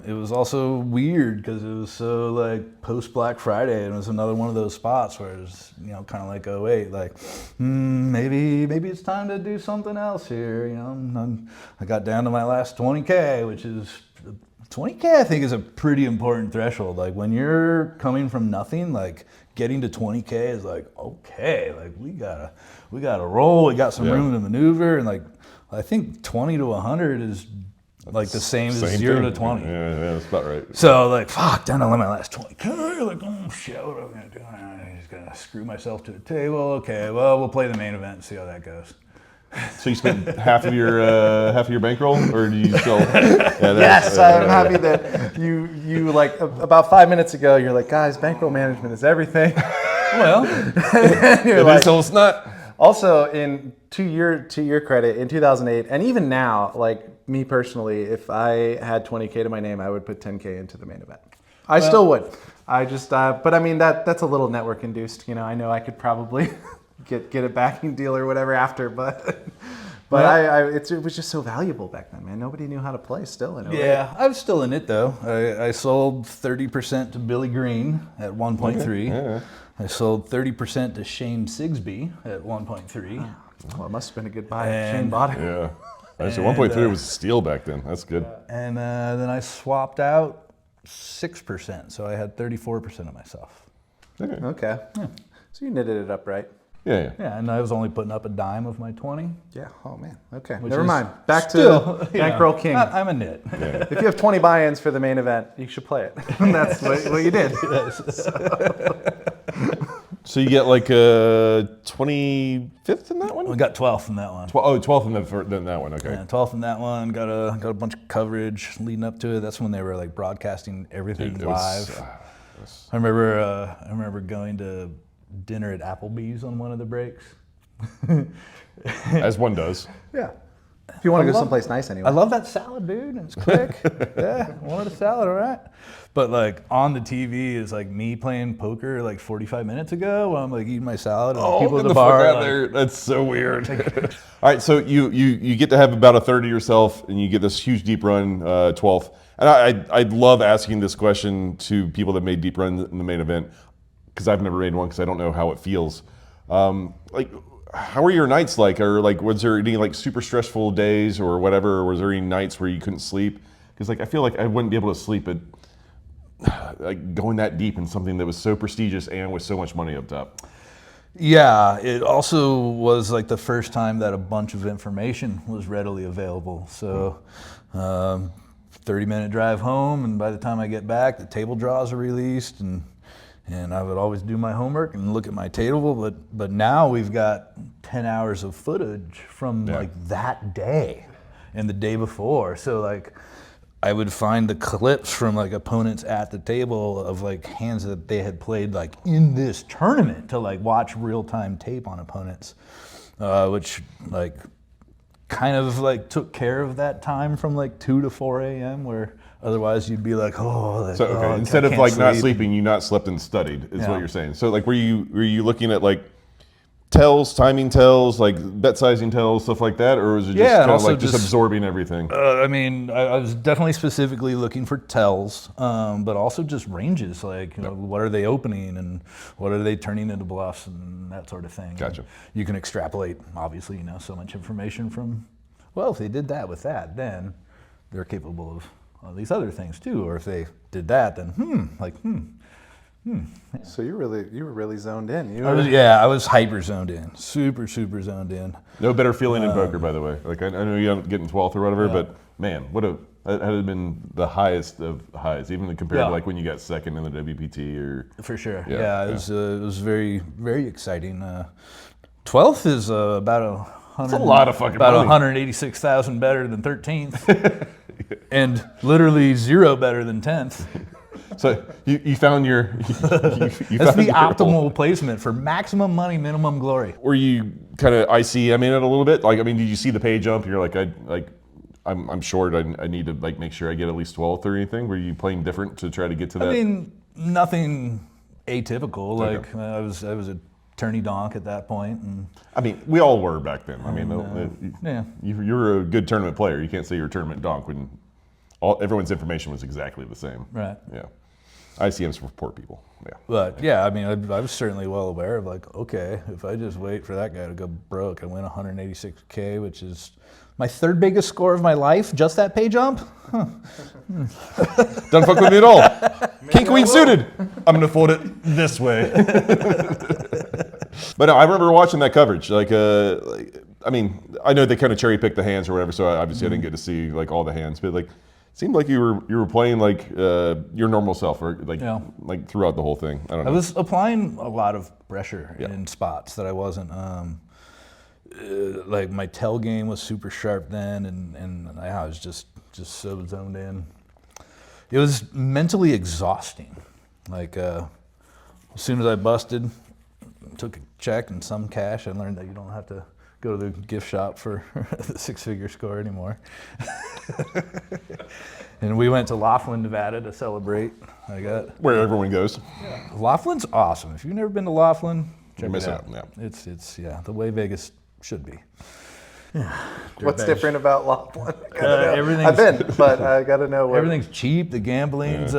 [SPEAKER 1] It was also weird because it was so like post Black Friday, and it was another one of those spots where it was, you know, kind of like, oh wait, like maybe it's time to do something else here. You know, I got down to my last 20K, which is 20K. I think is a pretty important threshold. Like when you're coming from nothing, like getting to 20K is like, okay, like we gotta roll. We got some room to maneuver, and like I think 20 to 100 is like the same as 0 to 20.
[SPEAKER 3] Yeah, that's about right.
[SPEAKER 1] So like, fuck, down to my last 20K. Like, oh shit, what am I gonna do? I'm just gonna screw myself to a table. Okay, well, we'll play the main event and see how that goes.
[SPEAKER 3] So you spent half of your bankroll, or do you still?
[SPEAKER 5] Yes, I'm happy that you like about 5 minutes ago. You're like, guys, bankroll management is everything.
[SPEAKER 1] Well,
[SPEAKER 5] You're
[SPEAKER 3] It
[SPEAKER 5] like,
[SPEAKER 3] is till it's not.
[SPEAKER 5] also, to your credit, in 2008, and even now, like me personally, if I had 20K to my name, I would put 10K into the main event. I still would. I just, but I mean that's a little network induced. You know, I know I could probably get a backing deal or whatever after, but it was just so valuable back then, man. Nobody knew how to play still. In
[SPEAKER 1] yeah, I was still in it though. I sold 30% to Billy Green at 1.3.
[SPEAKER 3] Yeah.
[SPEAKER 1] I sold 30% to Shane Sigsby at 1.3.
[SPEAKER 5] Well, it must have been a good buy.
[SPEAKER 1] And-
[SPEAKER 5] Shane bought it.
[SPEAKER 3] Yeah. Actually, 1.3 was a steal back then. That's good.
[SPEAKER 1] And then I swapped out 6%, so I had 34% of myself.
[SPEAKER 5] Okay. So you knitted it up right.
[SPEAKER 3] Yeah.
[SPEAKER 1] Yeah, and I was only putting up a dime of my 20.
[SPEAKER 5] Yeah. Oh man. Okay.
[SPEAKER 1] Which
[SPEAKER 5] Never
[SPEAKER 1] is
[SPEAKER 5] mind. Back
[SPEAKER 1] still,
[SPEAKER 5] to
[SPEAKER 1] you know,
[SPEAKER 5] Bankroll King.
[SPEAKER 1] I'm a nit.
[SPEAKER 5] If you have 20 buy-ins for the main event, you should play it. And that's what you did.
[SPEAKER 3] So you get like a 25th in that one?
[SPEAKER 1] I got 12th in that one.
[SPEAKER 3] 12th in that one. Okay.
[SPEAKER 1] Yeah, 12th in that one. Got a bunch of coverage leading up to it. That's when they were like broadcasting everything
[SPEAKER 3] Dude, it
[SPEAKER 1] live.
[SPEAKER 3] was-
[SPEAKER 1] I remember going to dinner at Applebee's on one of the breaks.
[SPEAKER 3] as one does.
[SPEAKER 5] Yeah. If you want to go
[SPEAKER 1] love-
[SPEAKER 5] someplace nice anyway.
[SPEAKER 1] I love that salad, dude, and it's quick. Yeah, wanted a salad, all right. But like on the TV is like me playing poker like 45 minutes ago while I'm like eating my salad and people at
[SPEAKER 3] get
[SPEAKER 1] the
[SPEAKER 3] fuck
[SPEAKER 1] bar.
[SPEAKER 3] out
[SPEAKER 1] Like,
[SPEAKER 3] there. That's so weird. All right, so you get to have about a third of yourself, and you get this huge deep run, 12th. And I love asking this question to people that made deep run in the main event. because I've never made one because I don't know how it feels. Like, how were your nights like? Or like, was there any like super stressful days or whatever? Or was there any nights where you couldn't sleep? Because like I feel like I wouldn't be able to sleep at like going that deep in something that was so prestigious and with so much money up top.
[SPEAKER 1] Yeah, it also was like the first time that a bunch of information was readily available. So 30-minute drive home, and by the time I get back, the table draws are released, and I would always do my homework and look at my table. But now we've got 10 hours of footage from like that day and the day before. So like I would find the clips from like opponents at the table of like hands that they had played like in this tournament to like watch real-time tape on opponents, which like kind of like took care of that time from like 2 to 4 a.m. where otherwise you'd be like,
[SPEAKER 3] So okay, instead of like not sleeping, you not slept and studied is what you're saying. So like were you looking at like tells, timing tells, like bet sizing tells, stuff like that, or was it just kind of like just absorbing everything?
[SPEAKER 1] I mean, I was definitely specifically looking for tells, but also just ranges, like what are they opening and what are they turning into bluffs and that sort of thing.
[SPEAKER 3] Gotcha.
[SPEAKER 1] And you can extrapolate, obviously, so much information from, well, if they did that with that, then they're capable of all these other things too, or if they did that, then
[SPEAKER 4] So you were really zoned in.
[SPEAKER 1] I was hyper zoned in, super zoned in.
[SPEAKER 3] No better feeling in poker, by the way. Like I know you don't get in 12th or whatever, but man, that had been the highest of highs, even compared to like when you got second in the WPT or.
[SPEAKER 1] For sure, it was very, very exciting. 12th is about
[SPEAKER 3] That's a lot of fucking
[SPEAKER 1] about
[SPEAKER 3] money.
[SPEAKER 1] 186,000 better than 13th, and literally 0 better than 10th.
[SPEAKER 3] So you found your.
[SPEAKER 1] That's the optimal placement for maximum money, minimum glory.
[SPEAKER 3] Were you kind of icy? I mean, it a little bit. Like, I mean, did you see the pay jump? You're like, I'm short. I need to like make sure I get at least 12th or anything. Were you playing different to try to get to that?
[SPEAKER 1] I mean, nothing atypical.
[SPEAKER 3] Okay.
[SPEAKER 1] Like I was a tourney donk at that point, and
[SPEAKER 3] I mean, we all were back then. I mean, you were a good tournament player. You can't say you're a tournament donk when everyone's information was exactly the same.
[SPEAKER 1] Right.
[SPEAKER 3] Yeah. ICM's for poor people. Yeah.
[SPEAKER 1] But yeah, I mean, I was certainly well aware of like, okay, if I just wait for that guy to go broke and win 186K, which is my 3rd biggest score of my life, just that pay jump.
[SPEAKER 3] Doesn't fuck with me at all. King Queen suited. I'm gonna fold it this way. But no, I remember watching that coverage. Like, I mean, I know they kind of cherry picked the hands or whatever, so obviously I didn't get to see like all the hands, but like. Seemed like you were playing like your normal self, or like throughout the whole thing. I don't know.
[SPEAKER 1] I was applying a lot of pressure in spots that I wasn't. Like my tell game was super sharp then, and I was just so zoned in. It was mentally exhausting. Like as soon as I busted, took a check and some cash, I learned that you don't have to go to the gift shop for the 6-figure score anymore. And we went to Laughlin, Nevada to celebrate.
[SPEAKER 3] Where everyone goes.
[SPEAKER 1] Yeah. Laughlin's awesome. If you've never been to Laughlin, check
[SPEAKER 3] miss
[SPEAKER 1] it out.
[SPEAKER 3] out. Yeah.
[SPEAKER 1] It's the way Vegas should be.
[SPEAKER 4] What's different about Laughlin?
[SPEAKER 1] Everything's,
[SPEAKER 4] I've been, but I got to know.
[SPEAKER 1] Everything's cheap. The gambling's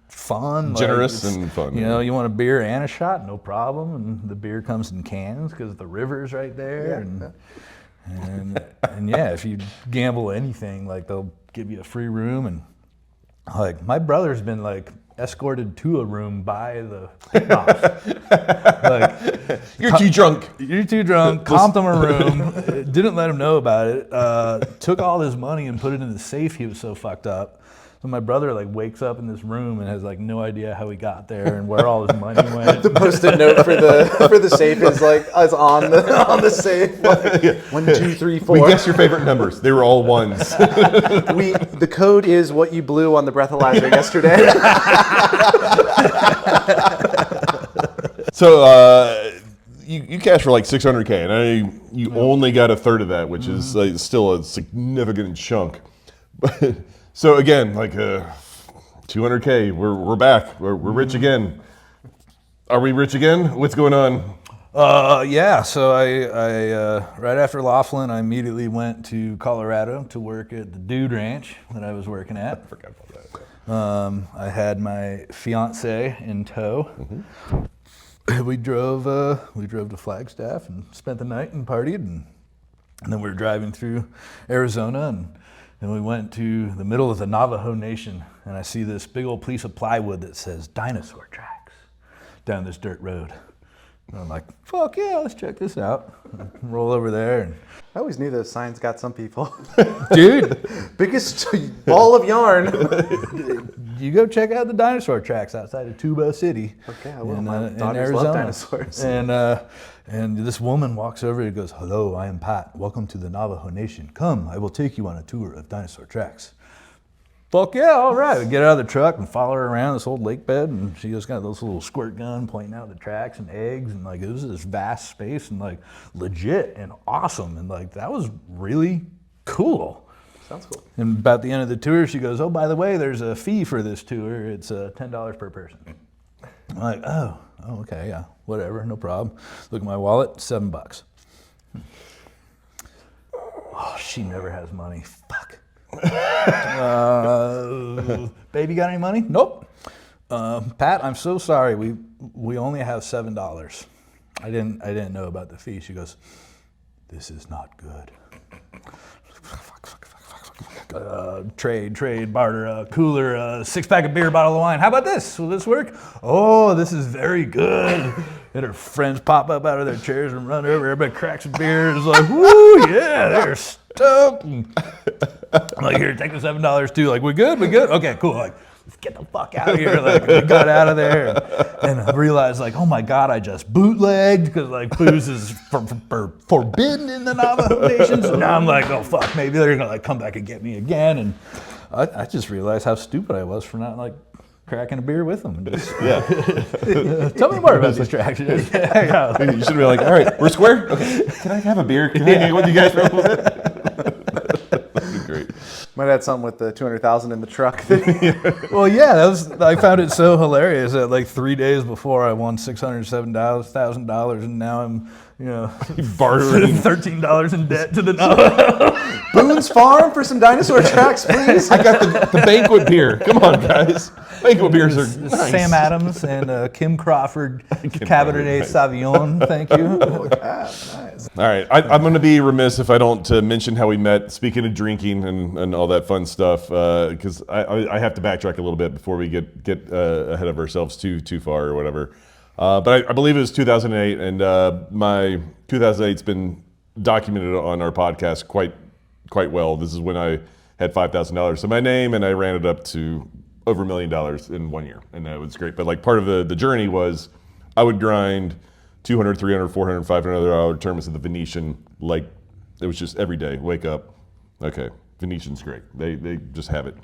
[SPEAKER 1] fun,
[SPEAKER 3] generous,
[SPEAKER 1] like
[SPEAKER 3] and fun.
[SPEAKER 1] You want a beer and a shot, no problem. And the beer comes in cans because the river's right there. And yeah, if you gamble anything, like they'll give you a free room. And like my brother's been like escorted to a room by the boss. Like,
[SPEAKER 3] you're too drunk.
[SPEAKER 1] You're too drunk. Comped him a room. Didn't let him know about it. Took all his money and put it in the safe. He was so fucked up. So my brother like wakes up in this room and has like no idea how he got there and where all his money went.
[SPEAKER 4] The post-it note for the safe is on the safe. Like, 1, 2, 3, 4.
[SPEAKER 3] We guessed your favorite numbers. They were all ones.
[SPEAKER 4] The code is what you blew on the breathalyzer yesterday.
[SPEAKER 3] So you cashed for like 600K, and I know you only got a third of that, which is like still a significant chunk. But so again, like 200K, we're back. We're rich again. Are we rich again? What's going on?
[SPEAKER 1] Yeah, so I right after Laughlin, I immediately went to Colorado to work at the Dude Ranch that I was working at.
[SPEAKER 3] I forgot about that.
[SPEAKER 1] I had my fiance in tow. we drove to Flagstaff and spent the night and partied, and then we were driving through Arizona, and we went to the middle of the Navajo Nation, and I see this big old piece of plywood that says dinosaur tracks down this dirt road. And I'm like, fuck yeah, let's check this out. Roll over there, and
[SPEAKER 4] I always knew those signs got some people.
[SPEAKER 1] dude,
[SPEAKER 4] Biggest ball of yarn.
[SPEAKER 1] you go check out the dinosaur tracks outside of Tuba City.
[SPEAKER 4] Okay, I will.
[SPEAKER 1] In,
[SPEAKER 4] My
[SPEAKER 1] in
[SPEAKER 4] daughters
[SPEAKER 1] Arizona.
[SPEAKER 4] love dinosaurs.
[SPEAKER 1] And this woman walks over and goes, "Hello, I am Pat. Welcome to the Navajo Nation. Come, I will take you on a tour of dinosaur tracks." Fuck yeah, all right. We get out of the truck and follow her around this old lake bed, and she just got this little squirt gun pointing out the tracks and eggs, and like it was this vast space and like legit and awesome, and like that was really cool.
[SPEAKER 4] Sounds cool.
[SPEAKER 1] And about the end of the tour, she goes, "Oh, by the way, there's a fee for this tour. It's $10 per person." I'm like, oh, okay, yeah, whatever, no problem. Look at my wallet, $7. Oh, she never has money. Fuck. Baby, got any money? Nope. Pat, I'm so sorry. We only have $7. I didn't know about the fee. She goes, "This is not good." Trade, barter, cooler, 6-pack of beer, bottle of wine. How about this? Will this work? Oh, this is very good. And her friends pop up out of their chairs and run over. Everybody cracks a beer. It's like, woo, yeah, they're stoked. I'm like, here, take the $7 too. Like, we good? Okay, cool. Like, let's get the fuck out of here. Like, we got out of there. And I realized, like, oh my God, I just bootlegged because, like, booze is forbidden in the Navajo Nations. And now I'm like, oh fuck, maybe they're gonna like come back and get me again. And I just realized how stupid I was for not like cracking a beer with them. And just, tell me more about these tracks.
[SPEAKER 3] You should be like, all right, we're square? Okay, can I have a beer? Can I hang out with you guys for a little bit? That'd be great.
[SPEAKER 4] Might have had something with the 200,000 in the truck.
[SPEAKER 1] Well, yeah, I found it so hilarious that like 3 days before I won $607,000, and now I'm,
[SPEAKER 3] Bartering.
[SPEAKER 1] $13 in debt to the Navajo.
[SPEAKER 4] Boone's Farm for some dinosaur tracks, please.
[SPEAKER 3] I got the banquet beer. Come on, guys. Banquet beers are nice.
[SPEAKER 1] Sam Adams and Kim Crawford Cabernet Sauvignon. Thank you.
[SPEAKER 4] Nice.
[SPEAKER 3] All right, I'm going to be remiss if I don't mention how we met. Speaking of drinking and all that fun stuff, because I have to backtrack a little bit before we get ahead of ourselves too far or whatever. But I believe it was 2008, and my 2008's been documented on our podcast quite well. This is when I had $5,000 to my name, and I ran it up to over $1 million in 1 year, and that was great. But like part of the journey was I would grind 200, 300, 400, 500 hour tournaments at the Venetian. Like it was just every day. Wake up, okay, Venetian's great. They just have it.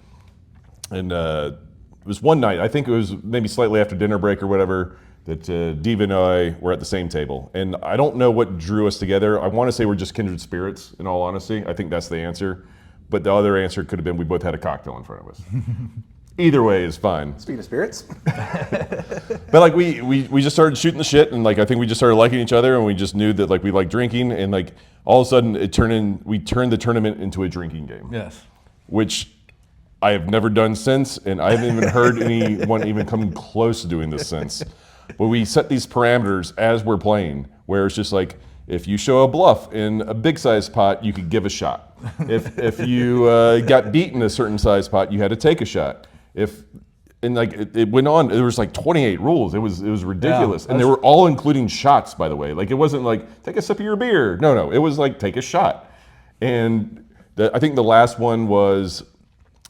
[SPEAKER 3] And it was one night. I think it was maybe slightly after dinner break or whatever that Devo and I were at the same table. And I don't know what drew us together. I want to say we're just kindred spirits. In all honesty, I think that's the answer. But the other answer could have been we both had a cocktail in front of us. Either way is fine.
[SPEAKER 4] Speaking of spirits.
[SPEAKER 3] But like we just started shooting the shit, and like I think we just started liking each other, and we just knew that like we liked drinking, and like all of a sudden we turned the tournament into a drinking game.
[SPEAKER 1] Yes.
[SPEAKER 3] Which I have never done since, and I haven't even heard anyone even come close to doing this since. But we set these parameters as we're playing, where it's just like, if you show a bluff in a big size pot, you could give a shot. If you got beat in a certain size pot, you had to take a shot. And like it went on. There was like 28 rules. It was ridiculous, and they were all including shots, by the way. Like it wasn't like take a sip of your beer. No, it was like take a shot. And I think the last one was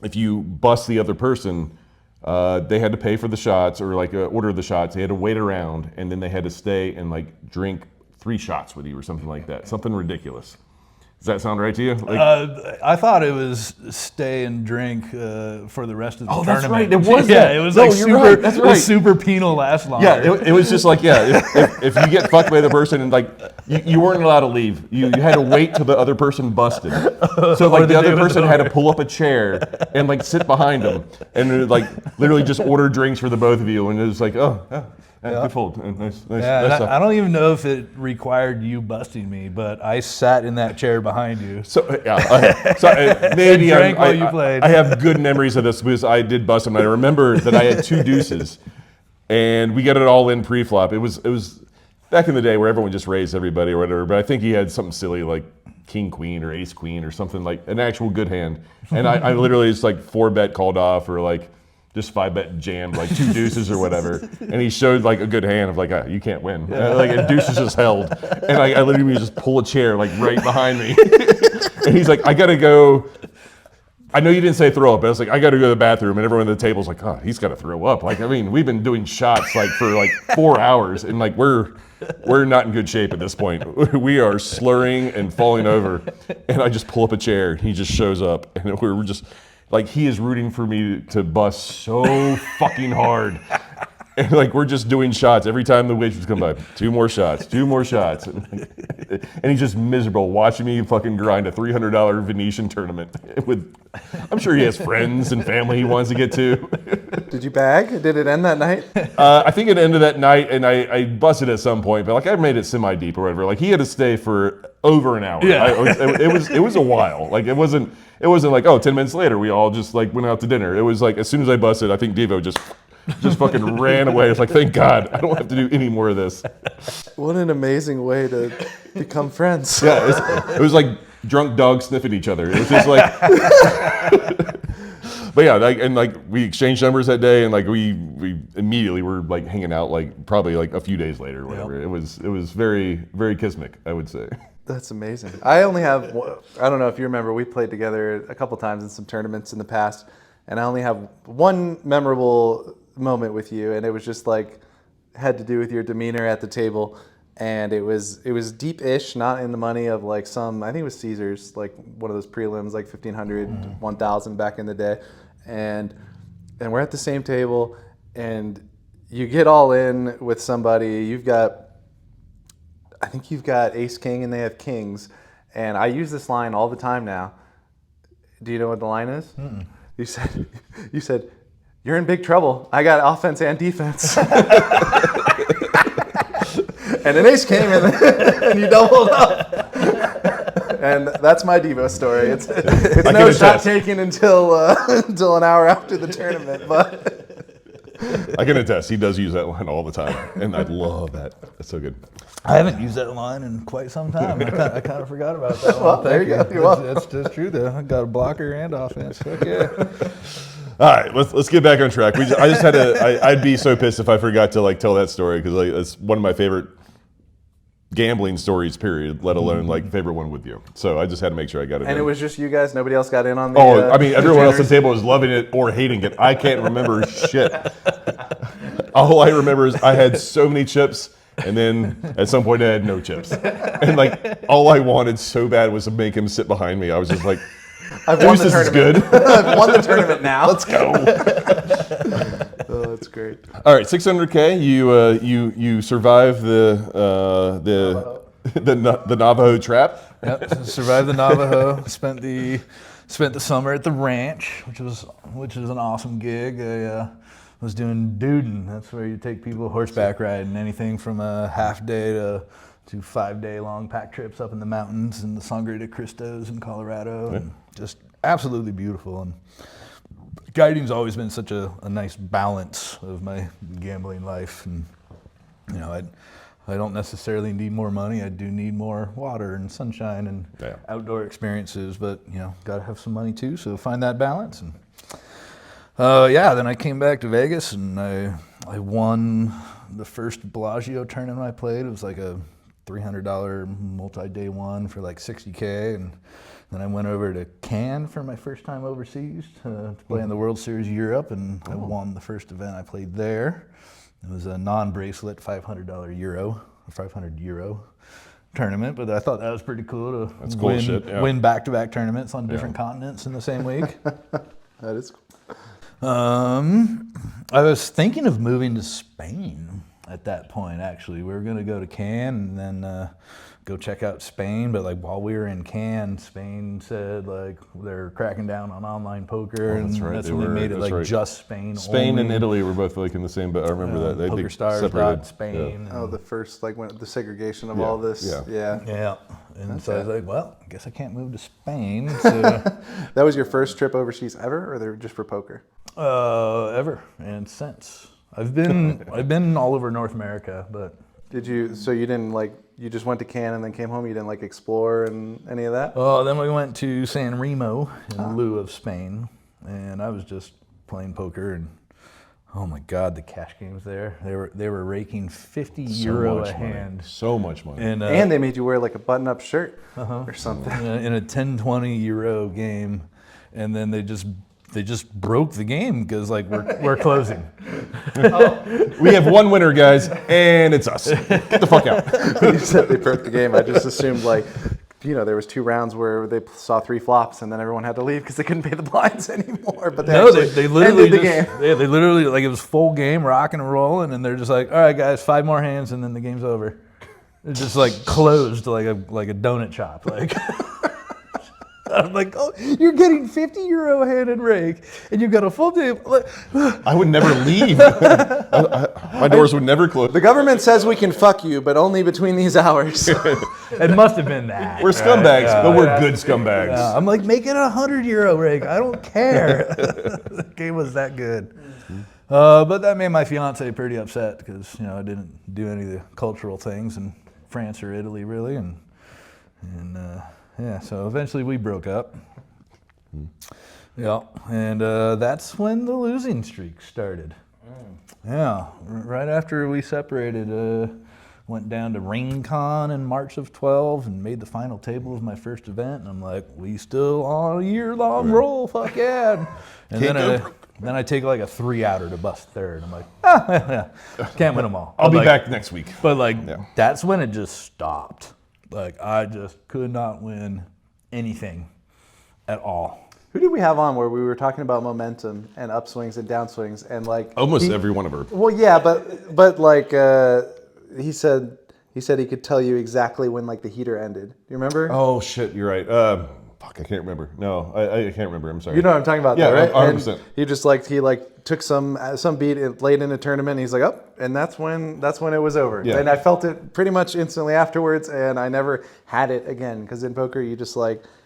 [SPEAKER 3] if you bust the other person, they had to pay for the shots or like order the shots. They had to wait around, and then they had to stay and like drink 3 shots with you or something like that. Something ridiculous. Does that sound right to you? Like,
[SPEAKER 1] I thought it was stay and drink for the rest of the tournament.
[SPEAKER 3] That's right. It was
[SPEAKER 1] that. It was
[SPEAKER 3] no,
[SPEAKER 1] like
[SPEAKER 3] you're
[SPEAKER 1] super.
[SPEAKER 3] Right. That's
[SPEAKER 1] It
[SPEAKER 3] right.
[SPEAKER 1] was super penal last longer.
[SPEAKER 3] Yeah, it was just like if you get fucked by the person and like you weren't allowed to leave. You had to wait till the other person busted. So like the other person had to pull up a chair and like sit behind them and like literally just order drinks for the both of you, and it was like good fold. Nice stuff.
[SPEAKER 1] I don't even know if it required you busting me, but I sat in that chair behind you.
[SPEAKER 3] So maybe
[SPEAKER 1] And drank while you played.
[SPEAKER 3] I have good memories of this because I did bust him. I remember that I had 2 deuces, and we got it all in pre-flop. It was back in the day where everyone just raised everybody or whatever, but I think he had something silly like king queen or ace queen or something, like an actual good hand. And I literally just like 4-bet called off, or like just 5-bet jammed, like 2 deuces or whatever. And he showed like a good hand of like, you can't win. Like a deuces just held. And I literally just pull a chair like right behind me. And he's like, I gotta go. I know you didn't say throw up, but I was like, I got to go to the bathroom, and everyone at the table's like, oh, he's got to throw up. Like, I mean, we've been doing shots like for like 4 hours, and like we're not in good shape at this point. We are slurring and falling over, and I just pull up a chair, and he just shows up, and we're just like, he is rooting for me to bust so fucking hard. And like we're just doing shots every time the waitress come by. 2 more shots, 2 more shots, and he's just miserable watching me fucking grind a $300 Venetian tournament. With, I'm sure he has friends and family he wants to get to.
[SPEAKER 5] Did you bag? Did it end that night?
[SPEAKER 3] I think it ended that night, and I busted at some point, but like I made it semi-deep or whatever. Like he had to stay for over an hour.
[SPEAKER 1] Yeah.
[SPEAKER 3] It was a while. Like it wasn't like 10 minutes later we all just like went out to dinner. It was like as soon as I busted, I think Devo just fucking ran away. It's like, thank God, I don't have to do any more of this.
[SPEAKER 5] What an amazing way to become friends.
[SPEAKER 3] Yeah, it was like drunk dogs sniffing each other. It was just like, but yeah, like we exchanged numbers that day, and like we immediately were like hanging out like probably like a few days later or whatever. Yep. It was very, very kismic, I would say.
[SPEAKER 5] That's amazing. I only have, I don't know if you remember, we played together a couple times in some tournaments in the past, and I only have one memorable moment with you, and it was just like had to do with your demeanor at the table, and it was deep-ish, not in the money of like some, I think it was Caesars, like one of those prelims, like 1,500, 1,000 back in the day, and we're at the same table, and you get all in with somebody. I think you've got ace king, and they have kings, and I use this line all the time now. Do you know what the line is? Mm-mm. You said, you're in big trouble. I got offense and defense. And an ace came in, and you doubled up. And that's my Devo story. It's no shot taken until an hour after the tournament. But
[SPEAKER 3] I can attest, he does use that line all the time, and I love that. That's so good.
[SPEAKER 1] I haven't used that line in quite some time. I kind of forgot about that one.
[SPEAKER 5] Well, there you go.
[SPEAKER 1] That's true, though. I got a blocker and offense. Okay.
[SPEAKER 3] All right, let's get back on track. I just had to. I'd be so pissed if I forgot to like tell that story, because like it's one of my favorite gambling stories. Period. Let alone like favorite one with you. So I just had to make sure I got it.
[SPEAKER 5] And it was just you guys. Nobody else got in on the.
[SPEAKER 3] Oh, I mean, everyone else at the table was loving it or hating it. I can't remember shit. All I remember is I had so many chips, and then at some point I had no chips, and like all I wanted so bad was to make him sit behind me. I was just like.
[SPEAKER 5] I've won the tournament.
[SPEAKER 3] Is good.
[SPEAKER 5] I've won the tournament now.
[SPEAKER 3] Let's go.
[SPEAKER 5] Oh, that's great.
[SPEAKER 3] All right, 600K. You survived the Navajo trap.
[SPEAKER 1] Yep, survived the Navajo. Spent the summer at the ranch, which is an awesome gig. I was doing duding. That's where you take people horseback riding, anything from a half day to 5-day long pack trips up in the mountains and the Sangre de Cristos in Colorado, and just absolutely beautiful. And guiding's always been such a nice balance of my gambling life. And you know, I don't necessarily need more money. I do need more water and sunshine and outdoor experiences, but you know, got to have some money too. So find that balance. And then I came back to Vegas, and I won the first Bellagio tournament I played. It was like a $300 multi-day one for like $60K, and then I went over to Cannes for my first time overseas to play in the World Series Europe, and I won the first event I played there. It was a non-bracelet $500 tournament, but I thought that was pretty cool to win back-to-back tournaments on different continents in the same week.
[SPEAKER 5] That is cool.
[SPEAKER 1] I was thinking of moving to Spain at that point, actually. We were going to go to Cannes and then go check out Spain, but like while we were in Cannes, Spain said like they're cracking down on online poker, and that's when they made it like just Spain.
[SPEAKER 3] Spain
[SPEAKER 1] only.
[SPEAKER 3] And Italy were both like in the same, but I remember that
[SPEAKER 1] Poker Stars got Spain.
[SPEAKER 5] Oh, the first like when the segregation of all this.
[SPEAKER 1] Yeah. And so I was like, well, I guess I can't move to Spain. So
[SPEAKER 5] that was your first trip overseas ever, or they were just for poker?
[SPEAKER 1] Ever and since. I've been all over North America, but
[SPEAKER 4] Did you? So you didn't like? You just went to Cannes and then came home. You didn't like explore and any of that?
[SPEAKER 1] oh, then we went to San Remo in lieu of Spain, and I was just playing poker and. Oh my God, the cash games there. They were raking 50 euro a hand.
[SPEAKER 3] So much money.
[SPEAKER 1] And
[SPEAKER 4] And they made you wear like a button-up shirt or something.
[SPEAKER 1] in a 10-20 euro game, and then they just broke the game because like we're closing.
[SPEAKER 3] We have one winner, guys, and it's us. Get the fuck out.
[SPEAKER 4] You said they broke the game. I just assumed like, there was 2 rounds where they saw 3 flops and then everyone had to leave because they couldn't pay the blinds anymore. But
[SPEAKER 1] No, they literally
[SPEAKER 4] ended the game.
[SPEAKER 1] they literally like it was full game, rocking and rolling, and they're just like, all right, guys, 5 more hands, and then the game's over. It just like closed like a donut shop. Like I'm like, oh, you're getting 50 euro a hand and rake, and you've got a full day.
[SPEAKER 3] I would never leave. My doors would never close.
[SPEAKER 4] The government says we can fuck you, but only between these hours.
[SPEAKER 1] It must have been that.
[SPEAKER 3] We're scumbags, but we're good scumbags.
[SPEAKER 1] I'm like, make it a 100 euro rake. I don't care. The game was that good. But that made my fiance pretty upset because I didn't do any of the cultural things in France or Italy really, and yeah. So eventually we broke up. Yeah, and that's when the losing streak started. Yeah, right after we separated, went down to RainCon in March of 12 and made the final table of my first event. And I'm like, we still on a year-long roll, fuck yeah. And then I take like a 3-outer to bust third. I'm like, yeah, can't win them all.
[SPEAKER 3] I'll be
[SPEAKER 1] Like,
[SPEAKER 3] back next week.
[SPEAKER 1] But that's when it just stopped. Like I just could not win anything at all.
[SPEAKER 4] Who did we have on where we were talking about momentum and upswings and downswings and like
[SPEAKER 3] Almost every one of her.
[SPEAKER 4] Well, yeah, but like he said he could tell you exactly when like the heater ended. Do you remember?
[SPEAKER 3] Oh shit, you're right. Fuck, I can't remember. No, I can't remember. I'm sorry.
[SPEAKER 4] You know what I'm talking about,
[SPEAKER 3] Yeah,
[SPEAKER 4] though, right?
[SPEAKER 3] 100%.
[SPEAKER 4] And he just took some beat late in a tournament. And he's like, oh, and that's when it was over.
[SPEAKER 3] Yeah.
[SPEAKER 4] And I felt it pretty much instantly afterwards, and I never had it again because in poker you just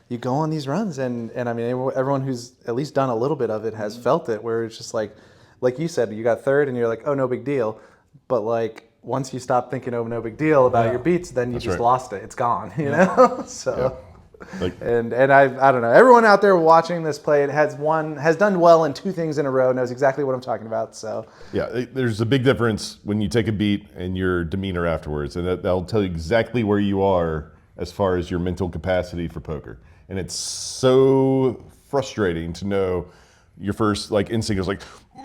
[SPEAKER 4] you go on these runs, and I mean everyone who's at least done a little bit of it has felt it, where it's just like you said, you got third and you're like, oh, no big deal, but like once you stop thinking, oh, no big deal about your beats, then you just lost it. It's gone, you know. So.
[SPEAKER 3] Yeah.
[SPEAKER 4] And I don't know. Everyone out there watching this play has done well in 2 things in a row, knows exactly what I'm talking about. So
[SPEAKER 3] Yeah, there's a big difference when you take a beat and your demeanor afterwards, and that'll tell you exactly where you are as far as your mental capacity for poker. And it's so frustrating to know your first instinct is like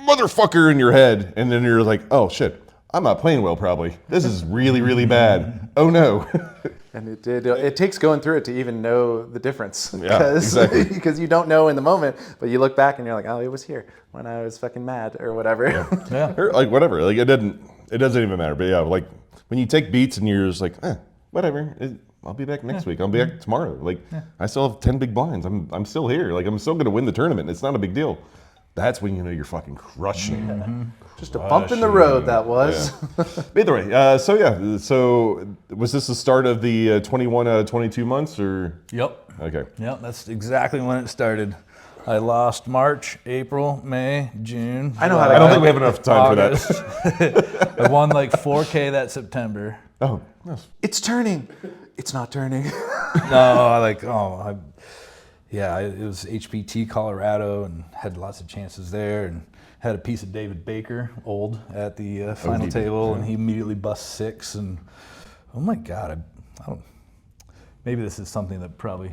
[SPEAKER 3] motherfucker in your head, and then you're like, oh shit, I'm not playing well probably. This is really, really bad. Oh no.
[SPEAKER 4] And it takes going through it to even know the difference.
[SPEAKER 3] Yeah, exactly.
[SPEAKER 4] Because you don't know in the moment, but you look back and you're like, oh, it was here when I was fucking mad or whatever.
[SPEAKER 1] Yeah.
[SPEAKER 3] Or whatever. It doesn't even matter. But yeah, when you take beats and you're just like, whatever. I'll be back next week. I'll be back tomorrow. I still have 10 big blinds. I'm still here. I'm still gonna win the tournament. It's not a big deal. That's when you know you're fucking crushing.
[SPEAKER 1] Mm-hmm.
[SPEAKER 4] Just a bump in the road, that was.
[SPEAKER 3] Yeah. Either way, so was this the start of the 22 months or?
[SPEAKER 1] Yep.
[SPEAKER 3] Okay.
[SPEAKER 1] Yep, that's exactly when it started. I lost March, April, May, June.
[SPEAKER 4] I know how
[SPEAKER 3] I
[SPEAKER 4] to
[SPEAKER 3] don't think we have enough time for
[SPEAKER 1] that. I won like 4K that September.
[SPEAKER 3] Oh, yes.
[SPEAKER 4] It's turning. It's not turning.
[SPEAKER 1] It was HPT Colorado and had lots of chances there and had a piece of David Baker, old, at the final table, and he immediately bust 6. And oh my God, maybe this is something that probably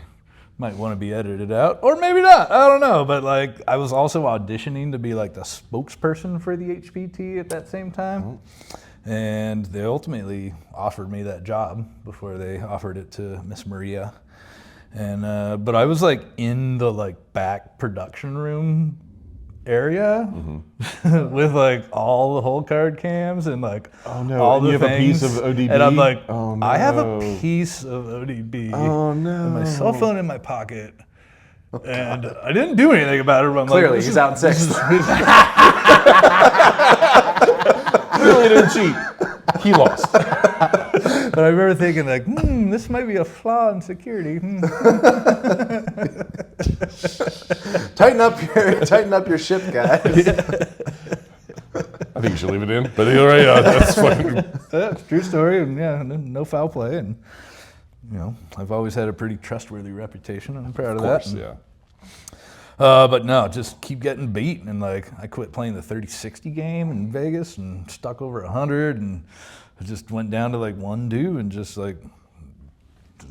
[SPEAKER 1] might want to be edited out, or maybe not. I don't know. But I was also auditioning to be the spokesperson for the HPT at that same time. And they ultimately offered me that job before they offered it to Miss Maria. And but I was in the back production room area with all the whole card cams and
[SPEAKER 3] oh no,
[SPEAKER 1] all the
[SPEAKER 3] you have
[SPEAKER 1] things.
[SPEAKER 3] a piece of ODB?
[SPEAKER 1] And I'm like,
[SPEAKER 3] oh, no.
[SPEAKER 1] I have a piece of ODB.
[SPEAKER 3] Oh no.
[SPEAKER 1] And my cell phone in my pocket. And I didn't do anything about it. But I'm
[SPEAKER 4] Clearly, he's out in 6th.
[SPEAKER 3] Clearly didn't cheat. He lost.
[SPEAKER 1] But I remember thinking this might be a flaw in security.
[SPEAKER 4] Tighten up your ship, guys.
[SPEAKER 3] I think you should leave it in. But either way, that's fucking.
[SPEAKER 1] That's a true story, and yeah, no foul play, and you know, I've always had a pretty trustworthy reputation, and I'm proud of
[SPEAKER 3] Of course,
[SPEAKER 1] that.
[SPEAKER 3] yeah.
[SPEAKER 1] But no, just keep getting beat, and like I quit playing the 30-60 game in Vegas and stuck over 100, and I just went down to like 1-2, and just like,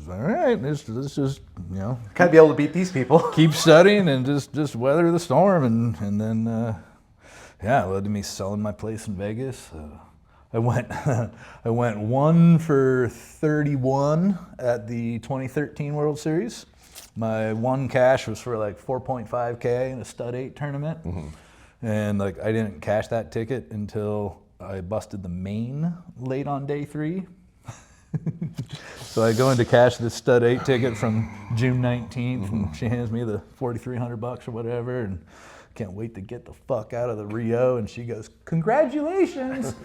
[SPEAKER 1] all right, let's just, you know,
[SPEAKER 5] Gotta be able to beat these people.
[SPEAKER 1] keep studying and just weather the storm, and then yeah, it led to me selling my place in Vegas. I went I went 1 for 31 at the 2013 World Series. My one cash was for like 4.5K in a stud 8 tournament, and like I didn't cash that ticket until I busted the main late on day 3. So I go in to cash this stud 8 ticket from June 19th, and she hands me the $4,300 or whatever, and can't wait to get the fuck out of the Rio, and she goes, "Congratulations."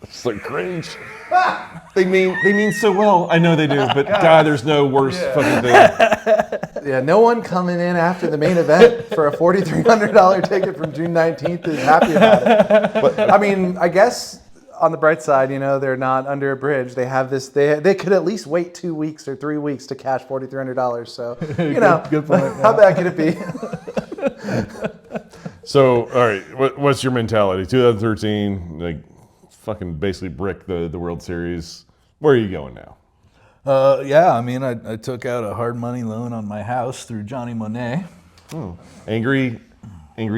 [SPEAKER 3] It's like cringe. They mean so well. I know they do, but God, there's no worse fucking thing.
[SPEAKER 5] Yeah, no one coming in after the main event for a $4,300 ticket from June 19th is happy about it. But I mean, I guess on the bright side, you know, they're not under a bridge. They have this. They could at least wait 2 weeks or 3 weeks to cash $4,300. So you know,
[SPEAKER 1] good point,
[SPEAKER 5] how bad could it be?
[SPEAKER 3] So, all right, what's your mentality? 2013, like, fucking basically brick the World Series. Where are you going now?
[SPEAKER 1] Yeah, I mean, I took out a hard money loan on my house through Johnny Monet.
[SPEAKER 3] Angry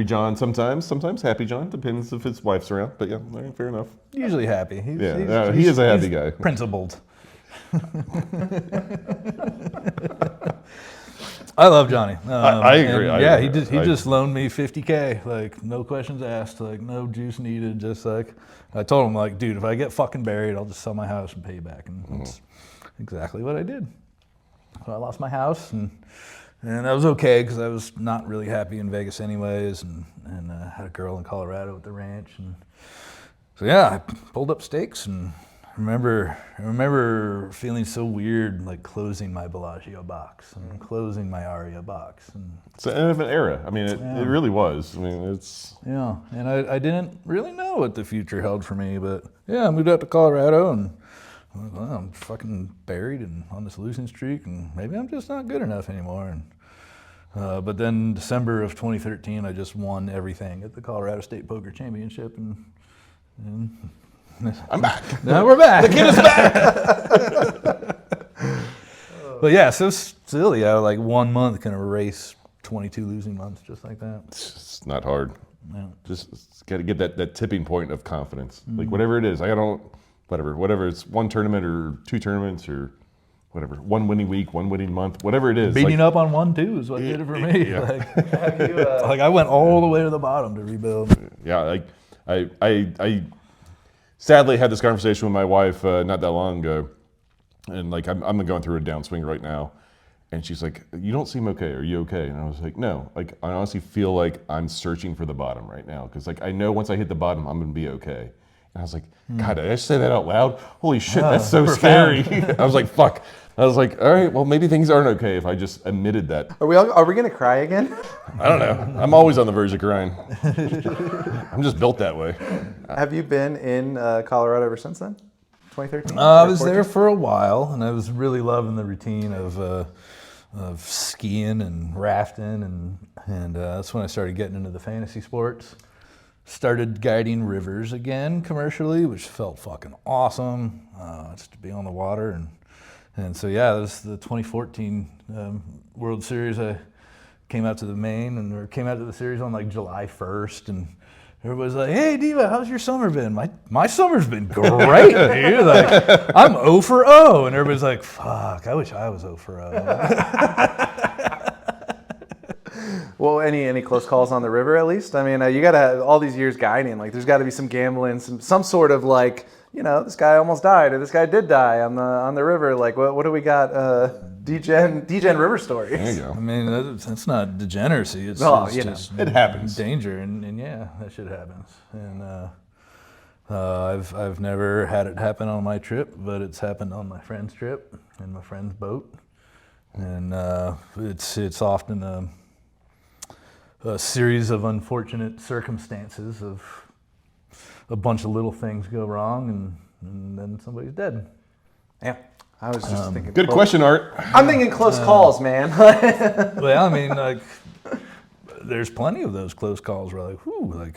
[SPEAKER 3] John sometimes happy John, depends if his wife's around, but yeah, all right, fair enough.
[SPEAKER 1] Usually happy. He
[SPEAKER 3] is a happy guy.
[SPEAKER 1] Principled. I love Johnny.
[SPEAKER 3] I agree.
[SPEAKER 1] And yeah, he just loaned me $50K, like no questions asked, like no juice needed. Just like I told him, like, dude, if I get fucking buried, I'll just sell my house and pay you back, and that's exactly what I did. So I lost my house, and that was okay because I was not really happy in Vegas anyways, and had a girl in Colorado at the ranch, and so yeah, I pulled up stakes, and I remember feeling so weird, like closing my Bellagio box and closing my Aria box, and
[SPEAKER 3] It's an end of an era. I mean, it really was. I mean, it's
[SPEAKER 1] yeah, and I didn't really know what the future held for me, but yeah, I moved out to Colorado, and well, I'm fucking buried and on this losing streak, and maybe I'm just not good enough anymore. And but then December of 2013, I just won everything at the Colorado State Poker Championship, and
[SPEAKER 3] I'm back.
[SPEAKER 1] now we're back.
[SPEAKER 3] The kid is back.
[SPEAKER 1] But yeah, so silly how like 1 month can erase 22 losing months just like that.
[SPEAKER 3] It's not hard.
[SPEAKER 1] Yeah.
[SPEAKER 3] Just got to get that tipping point of confidence. Like whatever it is, whatever it's one tournament or 2 tournaments or whatever, 1 winning week, 1 winning month, whatever it is.
[SPEAKER 1] Beating up on 1-2 is what did it for me.
[SPEAKER 3] Yeah.
[SPEAKER 1] Like I went all the way to the bottom to rebuild.
[SPEAKER 3] Yeah, like I sadly had this conversation with my wife not that long ago, and like I'm going through a downswing right now, and she's like, "You don't seem okay. Are you okay?" And I was like, "No. Like I honestly feel like I'm searching for the bottom right now because like I know once I hit the bottom, I'm gonna be okay." And I was like, "God, did I just say that out loud? Holy shit, that's so scary." I was like, "Fuck." I was like, "All right, well maybe things aren't okay if I just admitted that."
[SPEAKER 5] Are we gonna cry again?
[SPEAKER 3] I don't know. I'm always on the verge of crying. I'm just built that way.
[SPEAKER 5] Have you been in Colorado ever since then? 2013?
[SPEAKER 1] I was there for a while, and I was really loving the routine of skiing and rafting, and that's when I started getting into the fantasy sports. Started guiding rivers again commercially, which felt fucking awesome, just to be on the water. And so yeah, this is the 2014 World Series. I came out to the main, or came out to the series on like July 1st, and everybody's like, "Hey, Devo, how's your summer been?" My summer's been great, dude. Like, I'm 0 for 0, and everybody's like, "Fuck, I wish I was 0 for 0."
[SPEAKER 5] Well, any close calls on the river at least? I mean, you got to have all these years guiding. Like, there's got to be some gambling, some sort of like, you know, this guy almost died or this guy did die on the river. Like, what do we got? DGen river stories.
[SPEAKER 3] There you go.
[SPEAKER 1] I mean, that's not degeneracy. It's,
[SPEAKER 5] Oh,
[SPEAKER 1] it's
[SPEAKER 5] you know.
[SPEAKER 1] just
[SPEAKER 3] It happens.
[SPEAKER 1] danger, and yeah, that shit happens. And I've never had it happen on my trip, but it's happened on my friend's trip in my friend's boat, and it's often a series of unfortunate circumstances of a bunch of little things go wrong, and then somebody's dead.
[SPEAKER 5] Yeah, I was just thinking.
[SPEAKER 3] Good question, Art.
[SPEAKER 5] I'm thinking close calls, man.
[SPEAKER 1] Well, I mean, like, there's plenty of those close calls where like, whew,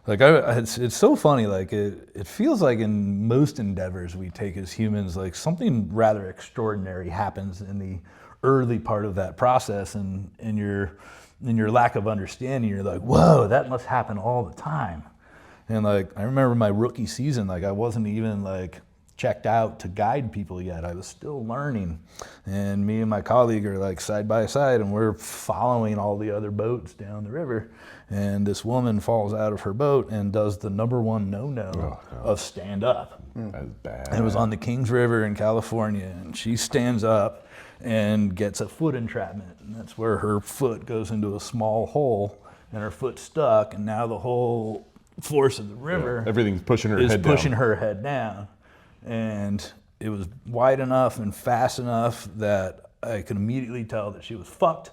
[SPEAKER 1] it's so funny. Like it feels like in most endeavors we take as humans, like something rather extraordinary happens in the early part of that process, and in your lack of understanding, you're like, whoa, that must happen all the time. And like, I remember my rookie season, like I wasn't even like checked out to guide people yet. I was still learning, and me and my colleague are like side by side, and we're following all the other boats down the river, and this woman falls out of her boat and does the #1 no-no of stand up.
[SPEAKER 3] That's bad.
[SPEAKER 1] And it was on the Kings River in California, and she stands up and gets a foot entrapment, and that's where her foot goes into a small hole and her foot's stuck, and now the whole force of the river
[SPEAKER 3] Everything's pushing her
[SPEAKER 1] is
[SPEAKER 3] head
[SPEAKER 1] pushing
[SPEAKER 3] down.
[SPEAKER 1] her head down. And it was wide enough and fast enough that I could immediately tell that she was fucked,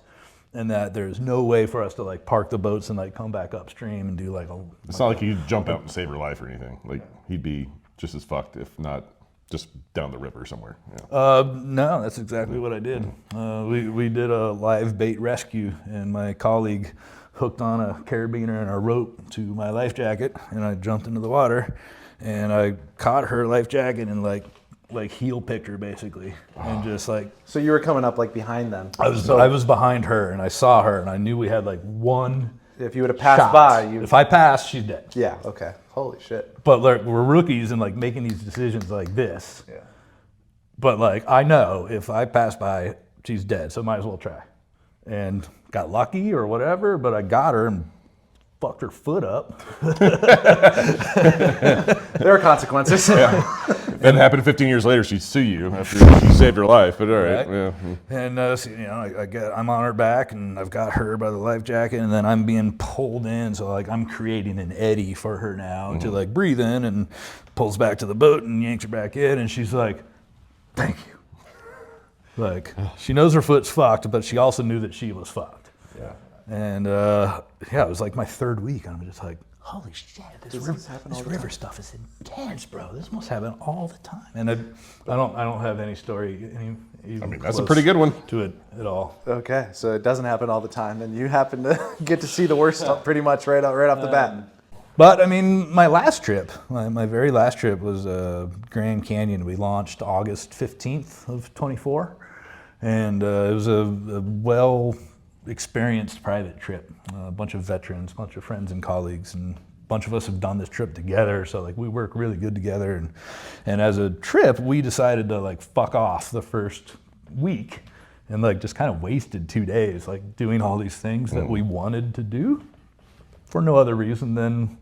[SPEAKER 1] and that there's no way for us to like park the boats and like come back upstream and do like a.
[SPEAKER 3] It's not like you could jump out and save her life or anything. Like he'd be just as fucked, if not just down the river somewhere. Yeah.
[SPEAKER 1] No, that's exactly what I did. We did a live bait rescue, and my colleague hooked on a carabiner and a rope to my life jacket, and I jumped into the water, and I caught her life jacket and like heel picked her basically, and just like.
[SPEAKER 5] So you were coming up like behind them.
[SPEAKER 1] I was behind her, and I saw her, and I knew we had like one.
[SPEAKER 5] If you would have passed
[SPEAKER 1] shot.
[SPEAKER 5] by, you.
[SPEAKER 1] If I passed, she's dead.
[SPEAKER 5] Yeah. Okay. Holy shit.
[SPEAKER 1] But like, we're rookies and like making these decisions like this.
[SPEAKER 5] Yeah.
[SPEAKER 1] But like, I know if I pass by, she's dead, so might as well try. And got lucky or whatever, but I got her and fucked her foot up.
[SPEAKER 5] There are consequences.
[SPEAKER 3] That happened 15 years later. She'd sue you after you saved her life. But all right.
[SPEAKER 1] Right.
[SPEAKER 3] Yeah.
[SPEAKER 1] And so, you know, I'm on her back, and I've got her by the life jacket, and then I'm being pulled in. So like, I'm creating an eddy for her now to like breathe in, and pulls back to the boat and yanks her back in, and she's like, "Thank you." Like, she knows her foot's fucked, but she also knew that she was fucked.
[SPEAKER 3] Yeah.
[SPEAKER 1] And it was like my third week. I'm just like, holy shit, this river stuff is intense, bro. This must happen all the time. And I don't have any story.
[SPEAKER 3] I mean, that's a pretty good one.
[SPEAKER 1] To it at all.
[SPEAKER 5] Okay, so it doesn't happen all the time, and you happen to get to see the worst stuff pretty much right off the bat.
[SPEAKER 1] But I mean, my last trip, my very last trip was Grand Canyon. We launched August 15th of 24, and it was a well experienced private trip. A bunch of veterans, a bunch of friends and colleagues, and a bunch of us have done this trip together. So like, we work really good together. And as a trip, we decided to like fuck off the first week, and like just kind of wasted 2 days like doing all these things that we wanted to do for no other reason than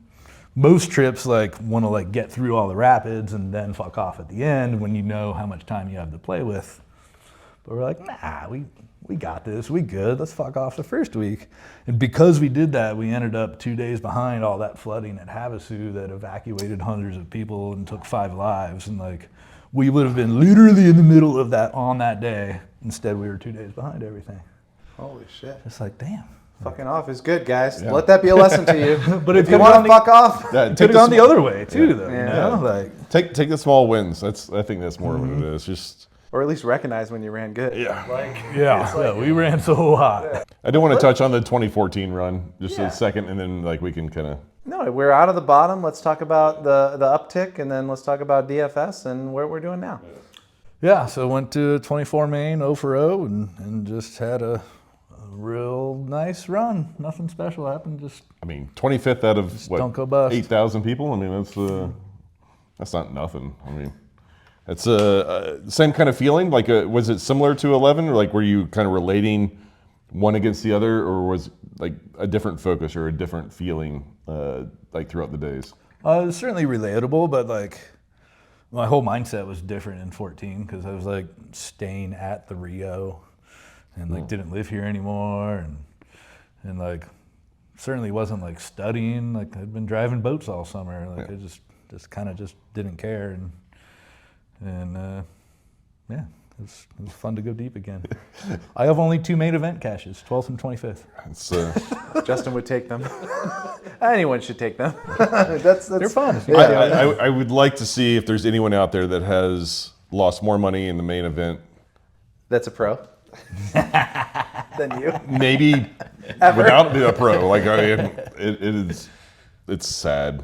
[SPEAKER 1] most trips like want to like get through all the rapids and then fuck off at the end when you know how much time you have to play with. But we're like, nah, we got this, we good, let's fuck off the first week. And because we did that, we ended up 2 days behind all that flooding at Havasu that evacuated hundreds of people and took 5 lives. And like, we would have been literally in the middle of that on that day. Instead, we were 2 days behind everything.
[SPEAKER 5] Holy shit.
[SPEAKER 1] It's like, damn.
[SPEAKER 5] Fucking off is good, guys. Let that be a lesson to you.
[SPEAKER 1] But
[SPEAKER 5] if you want to fuck off,
[SPEAKER 3] Yeah,
[SPEAKER 1] Could have gone the other way too, though.
[SPEAKER 5] Yeah.
[SPEAKER 1] You know? Like,
[SPEAKER 3] Take the small wins. I think that's more what it is. Just
[SPEAKER 5] or at least recognize when you ran good.
[SPEAKER 1] yeah, we ran so hot.
[SPEAKER 3] I do want to touch on the 2014 run just
[SPEAKER 5] Yeah.
[SPEAKER 3] a second, and then like we can kind of.
[SPEAKER 5] No, we're out of the bottom. Let's talk about the uptick, and then let's talk about DFS and what we're doing now.
[SPEAKER 1] Yeah, so went to 24 Main 0 for 0 and just had a real nice run. Nothing special happened. Just
[SPEAKER 3] I mean, 25th out of
[SPEAKER 1] don't go bust.
[SPEAKER 3] 8,000 people. I mean, that's not nothing. I mean, it's the same kind of feeling. Like, was it similar to 11, or like were you kind of relating one against the other, or was like a different focus or a different feeling like throughout the days?
[SPEAKER 1] it was certainly relatable, but like my whole mindset was different in 14 because I was like staying at the Rio and like didn't live here anymore, and like certainly wasn't like studying. Like, I'd been driving boats all summer. Like, I just kind of just didn't care, and yeah, was fun to go deep again. I have only 2 main event caches, 12th and 25th.
[SPEAKER 3] It's,
[SPEAKER 4] Justin would take them. Anyone should take them. that's
[SPEAKER 1] They're fun.
[SPEAKER 3] I would like to see if there's anyone out there that has lost more money in the main event.
[SPEAKER 4] That's a pro. Than you.
[SPEAKER 3] Maybe without a pro. Like it's sad.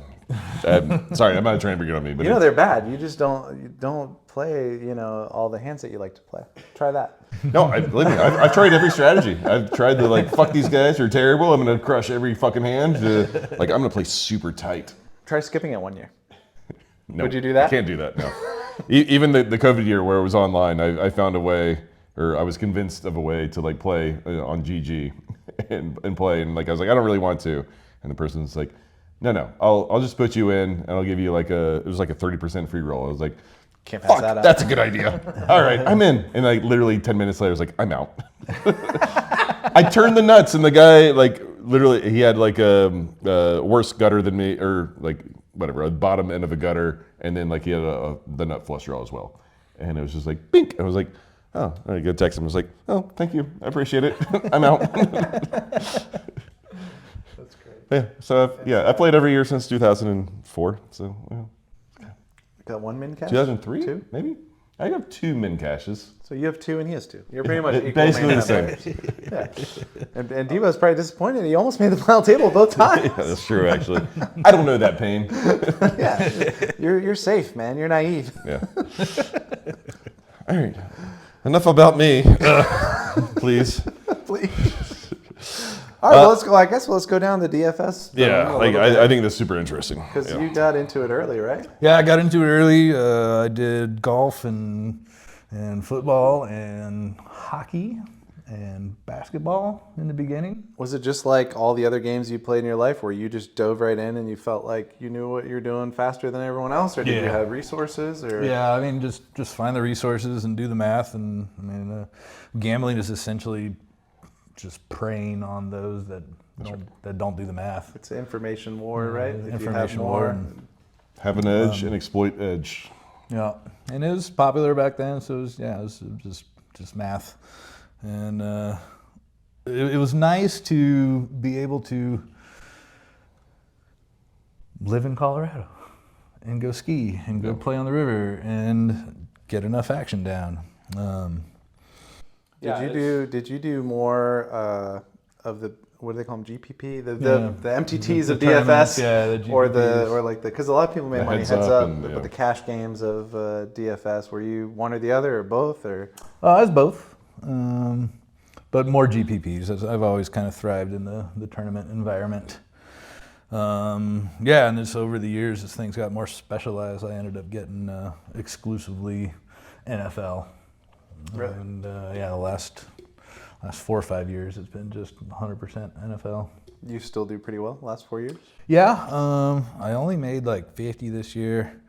[SPEAKER 3] Sorry, I'm not trying to bring it on me, but
[SPEAKER 4] You know they're bad. You just don't play, all the hands that you like to play. Try that.
[SPEAKER 3] no, believe me, I've tried every strategy. I've tried to like fuck these guys. They're terrible. I'm gonna crush every fucking hand. I'm gonna play super tight.
[SPEAKER 4] Try skipping it 1 year.
[SPEAKER 3] No,
[SPEAKER 4] Would you do that?
[SPEAKER 3] I can't do that. No. Even the COVID year where it was online, I found a way, or I was convinced of a way to like play on GG and play, and like I was like I don't really want to, and the person's like, no, I'll just put you in and I'll give you it was like a 30% free roll. I was like,
[SPEAKER 4] Can't pass
[SPEAKER 3] fuck,
[SPEAKER 4] that up.
[SPEAKER 3] that's a good idea. All right, I'm in. And like literally 10 minutes later, I was like, I'm out. I turned the nuts and the guy like literally he had like a worse gutter than me, or like whatever, a bottom end of a gutter, and then like he had the nut flush draw as well. And it was just like bink. I was like, oh, I go text him. I was like, oh, thank you, I appreciate it. I'm out. Yeah, so I played every year since 2004. So
[SPEAKER 4] Got 1 min cache?
[SPEAKER 3] 2003,
[SPEAKER 4] 2?
[SPEAKER 3] maybe. I have 2 min caches.
[SPEAKER 4] So you have 2 and he has 2. You're pretty much equal.
[SPEAKER 3] Basically
[SPEAKER 4] main
[SPEAKER 3] the same.
[SPEAKER 4] event players. Yeah. And Devo's probably disappointed. He almost made the final table both times.
[SPEAKER 3] Yeah, that's true. Actually, I don't know that pain.
[SPEAKER 4] Yeah, you're safe, man. You're naive.
[SPEAKER 3] Yeah. All right. Enough about me, please.
[SPEAKER 4] Please. All right, well, let's go. I guess let's go down the DFS.
[SPEAKER 3] Yeah, like I think that's super interesting.
[SPEAKER 4] Because
[SPEAKER 3] Yeah.
[SPEAKER 4] you got into it early, right?
[SPEAKER 1] Yeah, I got into it early. I did golf and football and hockey and basketball in the beginning.
[SPEAKER 4] Was it just like all the other games you played in your life, where you just dove right in and you felt like you knew what you're doing faster than everyone else, or did you
[SPEAKER 1] Yeah.
[SPEAKER 4] have resources? Or
[SPEAKER 1] Yeah, I mean, just find the resources and do the math. And I mean, gambling is essentially just preying on those that don't do the math.
[SPEAKER 4] it's an information war, right? If you have
[SPEAKER 1] Information
[SPEAKER 4] more.
[SPEAKER 1] war. And,
[SPEAKER 3] Have an edge and exploit edge.
[SPEAKER 1] yeah, and it was popular back then, so it was just math, and it was nice to be able to live in Colorado and go ski and go play on the river and get enough action down.
[SPEAKER 4] Did you do more of the, what do they call them, GPP, the MTTs of
[SPEAKER 1] The tournaments,
[SPEAKER 4] DFS,
[SPEAKER 1] yeah, the
[SPEAKER 4] or
[SPEAKER 1] GPPs.
[SPEAKER 4] because a lot of people made
[SPEAKER 3] The
[SPEAKER 4] money
[SPEAKER 3] heads
[SPEAKER 4] heads
[SPEAKER 3] up
[SPEAKER 4] up,
[SPEAKER 3] and,
[SPEAKER 4] but
[SPEAKER 3] yeah.
[SPEAKER 4] the cash games of DFS, were you one or the other or both, or?
[SPEAKER 1] I was both, but more GPPs. I've always kind of thrived in the tournament environment. And just over the years, as things got more specialized, I ended up getting exclusively NFL.
[SPEAKER 4] Really?
[SPEAKER 1] And the last 4 or 5 years, it's been just 100% NFL.
[SPEAKER 4] You still do pretty well last 4 years?
[SPEAKER 1] Yeah, I only made like 50 this year,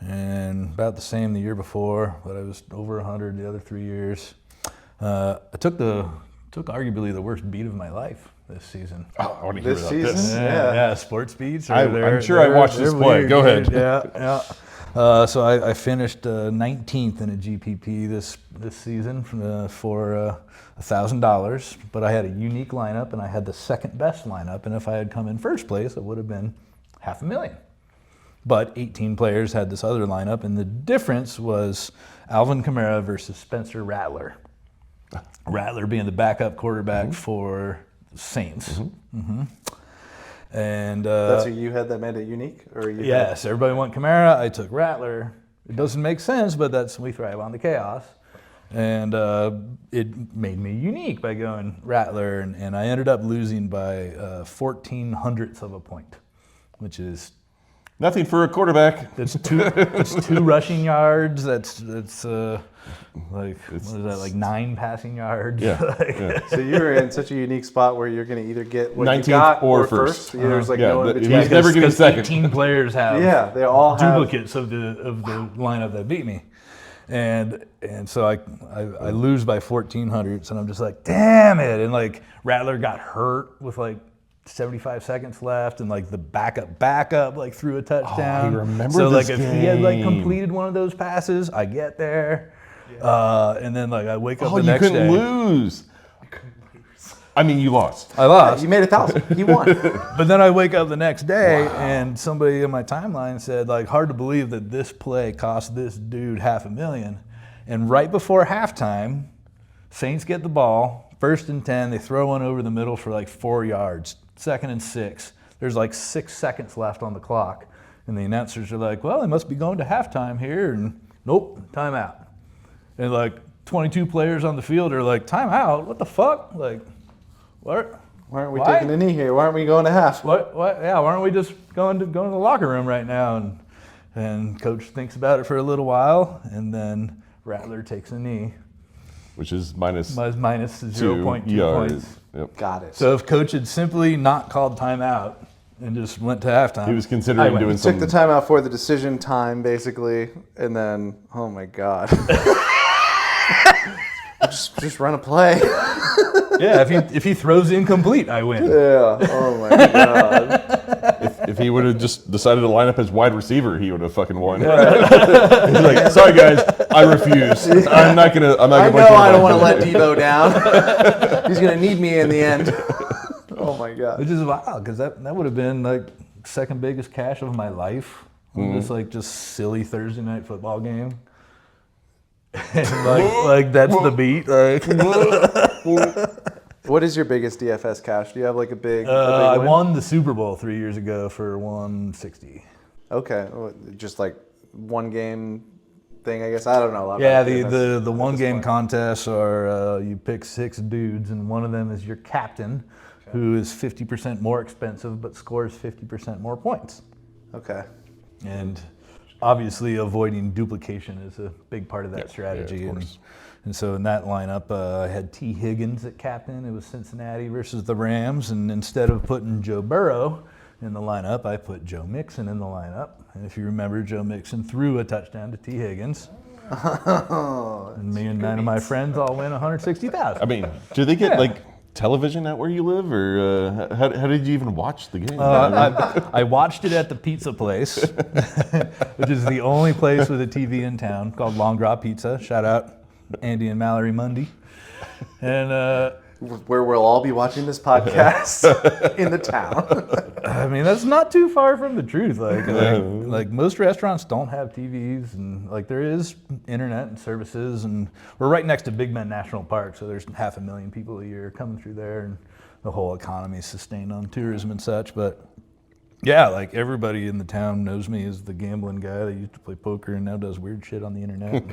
[SPEAKER 1] and about the same the year before, but I was over 100 the other 3 years. I took arguably the worst beat of my life this season.
[SPEAKER 3] Oh, I want to hear
[SPEAKER 4] This
[SPEAKER 3] about
[SPEAKER 4] season?
[SPEAKER 3] this.
[SPEAKER 4] Yeah.
[SPEAKER 1] Sports beats.
[SPEAKER 3] I'm sure I watched this play. Go ahead.
[SPEAKER 1] Yeah. So I finished 19th in a GPP this season for $1,000, but I had a unique lineup and I had the second best lineup, and if I had come in first place, it would have been $500,000. But 18 players had this other lineup, and the difference was Alvin Kamara versus Spencer Rattler. Rattler being the backup quarterback for Saints. And
[SPEAKER 4] That's who you had that made it unique, or you?
[SPEAKER 1] yes, everybody went Kamara. I took Rattler. It doesn't make sense, but we thrive on the chaos. And it made me unique by going Rattler, and I ended up losing by 1/1400th of a point, which is
[SPEAKER 3] Nothing for a quarterback.
[SPEAKER 1] it's two rushing yards. That's like what is that, like 9 passing yards?
[SPEAKER 3] Yeah.
[SPEAKER 1] Like,
[SPEAKER 3] Yeah.
[SPEAKER 4] So you were in such a unique spot where you're going to either get what
[SPEAKER 3] 19th
[SPEAKER 4] you got
[SPEAKER 3] or
[SPEAKER 4] or
[SPEAKER 3] first.
[SPEAKER 4] first. There's like
[SPEAKER 3] Yeah,
[SPEAKER 4] no in
[SPEAKER 3] but
[SPEAKER 4] between.
[SPEAKER 3] he's never given second.
[SPEAKER 1] 18 players have
[SPEAKER 4] They all have.
[SPEAKER 1] duplicates of the lineup that beat me, and so I lose by 1/1400ths, and I'm just like, damn it! And like Rattler got hurt with like 75 seconds left, and like the backup like threw a touchdown.
[SPEAKER 3] I remember
[SPEAKER 1] so
[SPEAKER 3] this
[SPEAKER 1] like if he had like
[SPEAKER 3] game.
[SPEAKER 1] completed one of those passes, I get there. And then like I wake up
[SPEAKER 3] Oh,
[SPEAKER 1] the
[SPEAKER 3] you
[SPEAKER 1] next
[SPEAKER 3] couldn't
[SPEAKER 1] day.
[SPEAKER 3] lose. I mean, you lost.
[SPEAKER 1] I lost.
[SPEAKER 5] You made 1,000. He won.
[SPEAKER 1] But then I wake up the next day and somebody in my timeline said, like, hard to believe that this play cost this dude $500,000. And right before halftime, Saints get the ball, 1st and 10, they throw one over the middle for like 4 yards, 2nd and 6. There's like 6 seconds left on the clock. And the announcers are like, well, they must be going to halftime here. And nope, timeout. And like 22 players on the field are like, timeout? What the fuck? Like, what?
[SPEAKER 5] Why aren't we
[SPEAKER 1] Why?
[SPEAKER 5] taking a knee here? Why aren't we going to half?
[SPEAKER 1] What? Yeah, why aren't we just going to the locker room right now? And coach thinks about it for a little while, and then Rattler takes a knee.
[SPEAKER 3] Which is minus
[SPEAKER 1] Minus 0.2
[SPEAKER 3] yards.
[SPEAKER 1] points.
[SPEAKER 3] Yep.
[SPEAKER 5] Got it.
[SPEAKER 1] So if coach had simply not called timeout and just went to halftime,
[SPEAKER 3] He was considering doing
[SPEAKER 5] Took
[SPEAKER 3] something.
[SPEAKER 5] the timeout for the decision time, basically, and then, oh my God. just run a play.
[SPEAKER 1] yeah, if he throws incomplete, I win.
[SPEAKER 5] Yeah. Oh my God.
[SPEAKER 3] If he would have just decided to line up as wide receiver, he would have fucking won. He's like, sorry guys, I refuse. I'm not gonna.
[SPEAKER 5] I know I don't want to let Devo down. He's gonna need me in the end. Oh my God.
[SPEAKER 1] Which is wild, because that would have been like second biggest cash of my life. This like just silly Thursday night football game. And like that's the beat. Like
[SPEAKER 5] What is your biggest DFS cash? Do you have like a big?
[SPEAKER 1] I
[SPEAKER 5] win?
[SPEAKER 1] won the Super Bowl 3 years ago for 160.
[SPEAKER 5] Okay, well, just like one game thing, I guess. I don't know a lot
[SPEAKER 1] Yeah,
[SPEAKER 5] about DFS
[SPEAKER 1] the
[SPEAKER 5] at
[SPEAKER 1] one
[SPEAKER 5] this
[SPEAKER 1] game
[SPEAKER 5] point.
[SPEAKER 1] contests are you pick 6 dudes, and one of them is your captain, who is 50% more expensive but scores 50% more points.
[SPEAKER 5] Okay.
[SPEAKER 1] And obviously avoiding duplication is a big part of that strategy.
[SPEAKER 3] of course.
[SPEAKER 1] And so in that lineup, I had T. Higgins at captain. It was Cincinnati versus the Rams. And instead of putting Joe Burrow in the lineup, I put Joe Mixon in the lineup. And if you remember, Joe Mixon threw a touchdown to T. Higgins. And me and 9 of my friends all win $160,000.
[SPEAKER 3] I mean, do they get
[SPEAKER 1] Yeah.
[SPEAKER 3] like television at where you live, or how did you even watch the game?
[SPEAKER 1] I watched it at the pizza place, which is the only place with a TV in town, called Long Draw Pizza. Shout out Andy and Mallory Mundy. And
[SPEAKER 5] Where we'll all be watching this podcast in the town.
[SPEAKER 1] I mean, that's not too far from the truth. Like most restaurants don't have TVs, and like there is internet and services, and we're right next to Big Bend National Park, so there's 500,000 people a year coming through there, and the whole economy is sustained on tourism and such. But yeah, like everybody in the town knows me as the gambling guy that used to play poker and now does weird shit on the internet.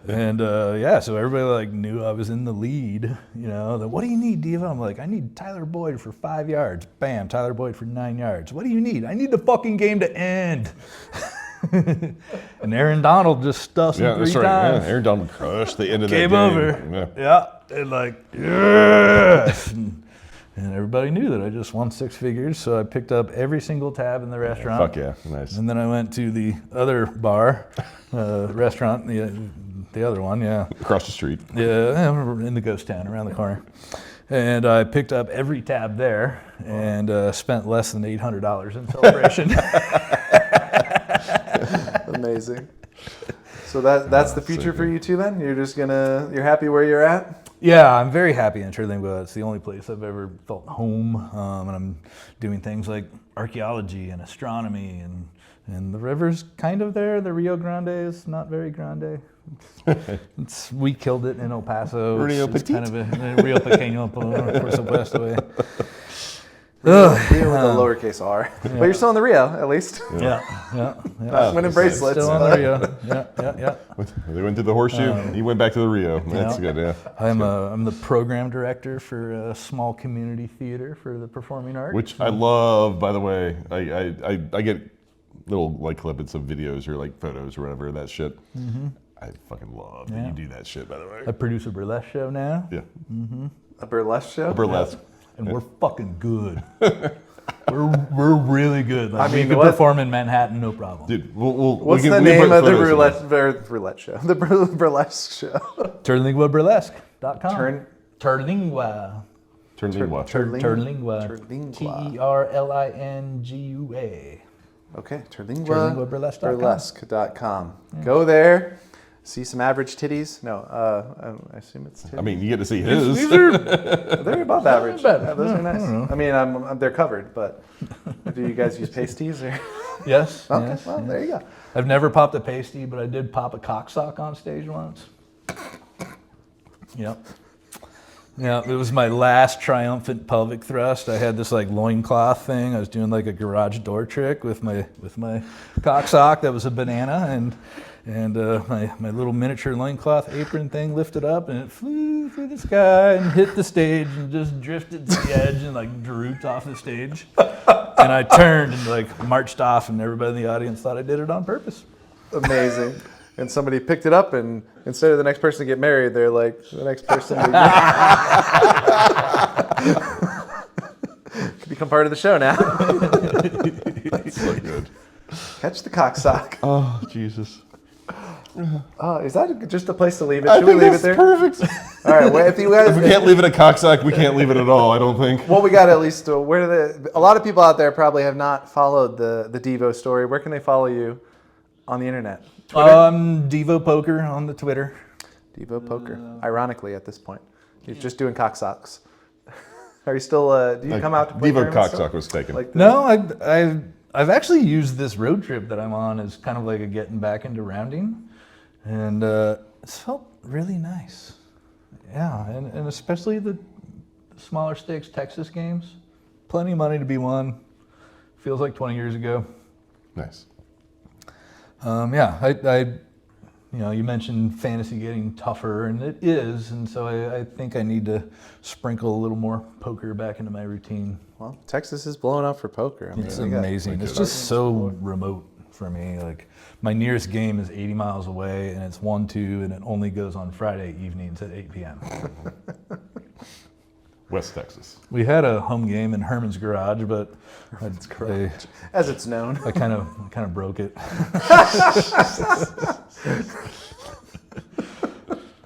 [SPEAKER 1] Yeah, so everybody like knew I was in the lead, you know. What do you need, Devo? I'm like, I need Tyler Boyd for 5 yards. Bam, Tyler Boyd for 9 yards. What do you need? I need the fucking game to end. And Aaron Donald just stuffs him 3
[SPEAKER 3] that's right.
[SPEAKER 1] times.
[SPEAKER 3] Yeah, Aaron Donald crushed the end of that
[SPEAKER 1] Game
[SPEAKER 3] game.
[SPEAKER 1] over.
[SPEAKER 3] Yeah.
[SPEAKER 1] Yeah, and like, yes. And everybody knew that I just won 6 figures, so I picked up every single tab in the restaurant.
[SPEAKER 3] Fuck yeah, nice.
[SPEAKER 1] And then I went to the other bar, restaurant, the other one, yeah.
[SPEAKER 3] Across the street.
[SPEAKER 1] Yeah, in the ghost town around the corner. And I picked up every tab there and spent less than $800 in celebration.
[SPEAKER 5] Amazing. So that's the future for you too then? You're happy where you're at?
[SPEAKER 1] Yeah, I'm very happy in Terlingua. It's the only place I've ever felt home. And I'm doing things like archaeology and astronomy, and the river's kind of there. The Rio Grande is not very grande. We killed it in El Paso.
[SPEAKER 3] Rio
[SPEAKER 1] It's
[SPEAKER 3] Petite.
[SPEAKER 1] kind of a Rio Pequeño, por supuesto.
[SPEAKER 5] Rio with a lowercase r. But you're still in the Rio, at least.
[SPEAKER 1] Yeah.
[SPEAKER 5] Not winning bracelets.
[SPEAKER 1] Still on the Rio. Yeah.
[SPEAKER 3] They went to the horseshoe. He went back to the Rio. That's good. Yeah.
[SPEAKER 1] I'm the program director for a small community theater for the performing arts.
[SPEAKER 3] Which I love, by the way. I get little like clippets of videos or like photos or whatever, that shit. I fucking love that you do that shit, by the way.
[SPEAKER 1] I produce a burlesque show now.
[SPEAKER 3] Yeah.
[SPEAKER 5] A burlesque show?
[SPEAKER 3] Burlesque.
[SPEAKER 1] And we're fucking good. we're really good. Like, we could
[SPEAKER 5] what?
[SPEAKER 1] perform in Manhattan, no problem.
[SPEAKER 3] Dude,
[SPEAKER 5] What's the name of the roulette show? The burlesque show.
[SPEAKER 1] TerlinguaBurlesque.com. Terlingua.
[SPEAKER 3] Terlingua.
[SPEAKER 1] Terlingua. Terlingua.
[SPEAKER 5] Okay,
[SPEAKER 1] TerlinguaBurlesque.com.
[SPEAKER 5] Burlesque.com. Go there.
[SPEAKER 4] see some average titties. No, I assume it's titties.
[SPEAKER 3] I mean, you get to see his.
[SPEAKER 1] These are
[SPEAKER 4] They're above average.
[SPEAKER 1] bad.
[SPEAKER 4] Yeah, those are nice. I mean, they're covered, but do you guys use pasties or?
[SPEAKER 1] yes.
[SPEAKER 4] Okay,
[SPEAKER 1] yes,
[SPEAKER 4] well,
[SPEAKER 1] yes.
[SPEAKER 4] there you go.
[SPEAKER 1] I've never popped a pasty, but I did pop a cocksock on stage once. Yep. Yeah, it was my last triumphant pelvic thrust. I had this like loincloth thing. I was doing like a garage door trick with my cocksock that was a banana, and my little miniature loincloth apron thing lifted up and it flew through the sky and hit the stage and just drifted to the edge and like drooped off the stage. And I turned and like marched off, and everybody in the audience thought I did it on purpose.
[SPEAKER 4] Amazing. And somebody picked it up, and instead of the next person to get married, they're like, the next person to could become part of the show now.
[SPEAKER 3] That's so good.
[SPEAKER 4] Catch the cocksock.
[SPEAKER 3] Oh, Jesus.
[SPEAKER 4] Is that just a place to leave it?
[SPEAKER 3] I
[SPEAKER 4] Should we
[SPEAKER 3] think
[SPEAKER 4] leave it
[SPEAKER 3] that's
[SPEAKER 4] there?
[SPEAKER 3] perfect.
[SPEAKER 4] All right. Well, if you guys,
[SPEAKER 3] If we can't leave it at cocksock, we can't leave it at all, I don't think.
[SPEAKER 4] well, we got at least a lot of people out there probably have not followed the Devo story. Where can they follow you on the internet?
[SPEAKER 1] Devo Poker on the Twitter.
[SPEAKER 4] Devo Poker. Ironically, at this point, he's just doing cocksocks. Are you still? Do you come out to play
[SPEAKER 3] Devo
[SPEAKER 4] tournaments still?
[SPEAKER 3] cocksock was taken.
[SPEAKER 4] Like the-
[SPEAKER 1] No, I've actually used this road trip that I'm on as kind of like a getting back into rounding, and it's felt really nice. Yeah, and especially the smaller stakes Texas games. Plenty of money to be won. Feels like 20 years ago.
[SPEAKER 3] Nice.
[SPEAKER 1] Yeah, you mentioned fantasy getting tougher, and it is, and so I think I need to sprinkle a little more poker back into my routine.
[SPEAKER 4] Well, Texas is blowing up for poker. I mean,
[SPEAKER 1] It's
[SPEAKER 4] we got-
[SPEAKER 1] amazing. It's just so remote for me. Like my nearest game is 80 miles away, and it's 1-2, and it only goes on Friday evenings at 8 p.m.
[SPEAKER 3] West Texas.
[SPEAKER 1] We had a home game in Herman's Garage, but
[SPEAKER 4] as it's known.
[SPEAKER 1] I kind of broke it.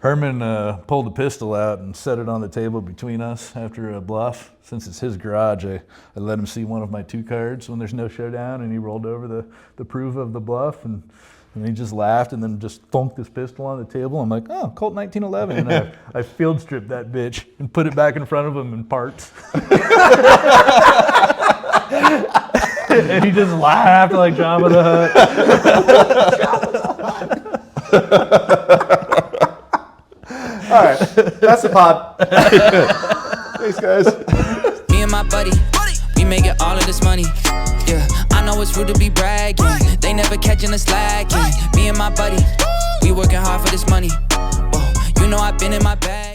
[SPEAKER 1] Herman pulled a pistol out and set it on the table between us after a bluff. Since it's his garage, I let him see one of my 2 cards when there's no showdown, and he rolled over the proof of the bluff, and he just laughed and then just thunked his pistol on the table. I'm like, oh, Colt 1911. And I field stripped that bitch and put it back in front of him in parts. And he just laughed like Jabba the Hutt.
[SPEAKER 4] All right, that's the pod. Thanks, guys.
[SPEAKER 2] Me and my buddy, we making all of this money. Yeah, I know it's rude to be bragging. They never catching us slacking. Me and my buddy, we working hard for this money. Whoa, you know I've been in my bag.